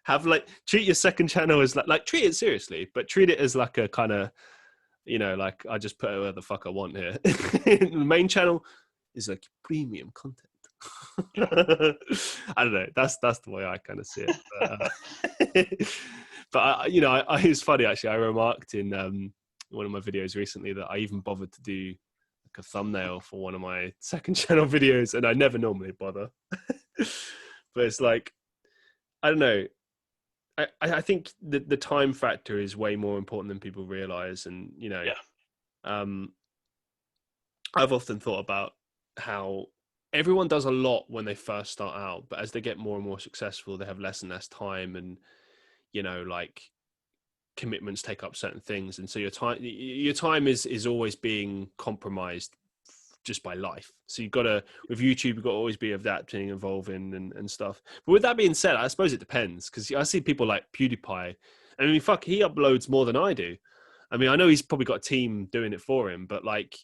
Have treat your second channel as like treat it seriously, but treat it as like a kind of, like I just put it where the fuck I want here. The main channel is like premium content. I don't know. That's the way I kind of see it. But it's funny actually. I remarked in one of my videos recently that I even bothered to do like a thumbnail for one of my second channel videos, and I never normally bother. But it's like, I don't know. I think the time factor is way more important than people realize, and I've often thought about how everyone does a lot when they first start out, but as they get more and more successful, they have less and less time, and like commitments take up certain things, and so your time is always being compromised just by life. So you've got to, with YouTube, you've got to always be adapting, evolving and stuff. But with that being said, I suppose it depends, because I see people like PewDiePie. I mean, fuck, he uploads more than I do. I mean, I know he's probably got a team doing it for him, but like,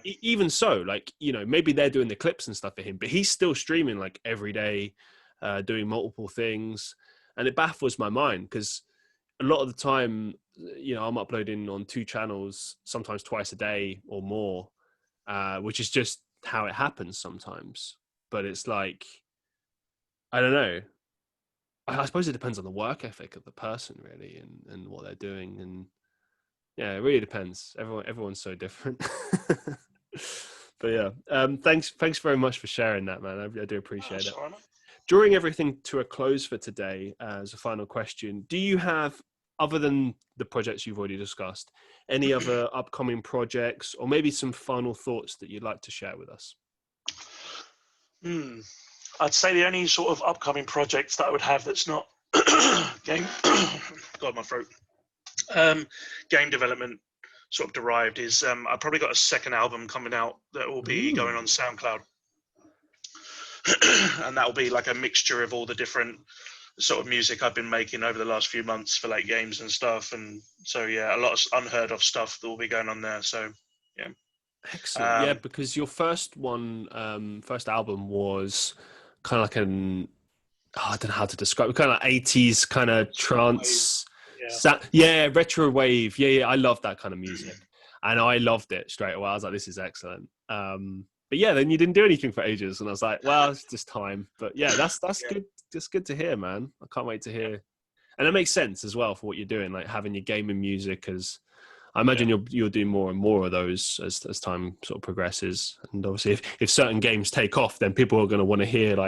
even so, like, maybe they're doing the clips and stuff for him, but he's still streaming like every day, doing multiple things. And it baffles my mind, because a lot of the time, I'm uploading on 2 channels, sometimes twice a day or more, which is just how it happens sometimes. But it's like, I don't know. I suppose it depends on the work ethic of the person, really, and what they're doing. And yeah, it really depends. Everyone's so different. But yeah, thanks very much for sharing that, man. I do appreciate it. Drawing everything to a close for today, as a final question, do you have, other than the projects you've already discussed, any other upcoming projects, or maybe some final thoughts that you'd like to share with us? I'd say the only sort of upcoming projects that I would have that's not game God, my throat. Game development sort of derived is I've probably got a second album coming out that will be going on SoundCloud. And that will be like a mixture of all the different sort of music I've been making over the last few months for like games and stuff. And so, yeah, a lot of unheard of stuff that will be going on there. So, yeah. Excellent. Yeah, because your first album was kind of like I don't know how to describe it, kind of like 80s kind of trance. Retro wave. Yeah, I love that kind of music. And I loved it straight away. I was like, this is excellent. But yeah, then you didn't do anything for ages, and I was like, well, it's just time. But yeah, that's good. That's good to hear, man. I can't wait to hear. And it makes sense as well for what you're doing, like having your gaming music. As I imagine you'll do more and more of those as time sort of progresses. And obviously, if certain games take off, then people are going to want to hear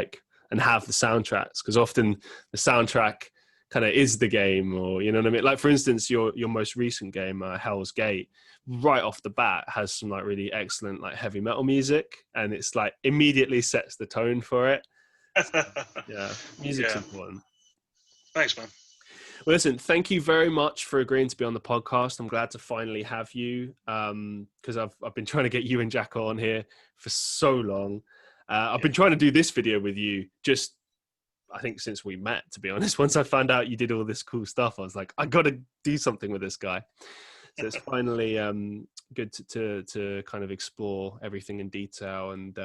and have the soundtracks, because often the soundtrack kind of is the game, or you know what I mean. Like for instance, your most recent game, Hell's Gate, right off the bat has some like really excellent like heavy metal music, and it's like immediately sets the tone for it. Yeah, music's important. Thanks, man. Well, listen, thank you very much for agreeing to be on the podcast. I'm glad to finally have you, because I've been trying to get you and Jack on here for so long. I've been trying to do this video with you I think since we met, to be honest. Once I found out you did all this cool stuff, I was like, I got to do something with this guy. So it's finally good to kind of explore everything in detail, and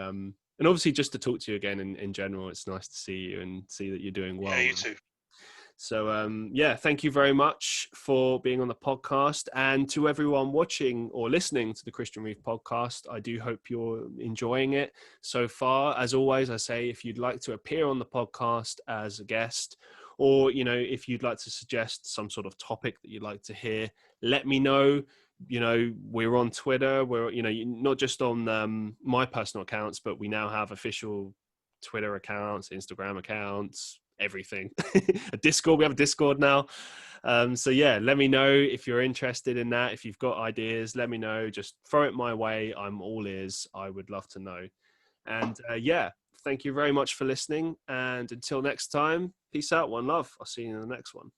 obviously just to talk to you again in general. It's nice to see you and see that you're doing well. Yeah, you too. So yeah, thank you very much for being on the podcast, and to everyone watching or listening to the Christian Reeve podcast. I do hope you're enjoying it so far. As always, I say, if you'd like to appear on the podcast as a guest, or if you'd like to suggest some sort of topic that you'd like to hear, let me know. We're on Twitter. We're not just on my personal accounts, but we now have official Twitter accounts, Instagram accounts, everything. A Discord, we have a Discord now. So yeah, let me know if you're interested in that. If you've got ideas, let me know. Just throw it my way. I'm all ears. I would love to know. And yeah, thank you very much for listening. And until next time, peace out, one love. I'll see you in the next one.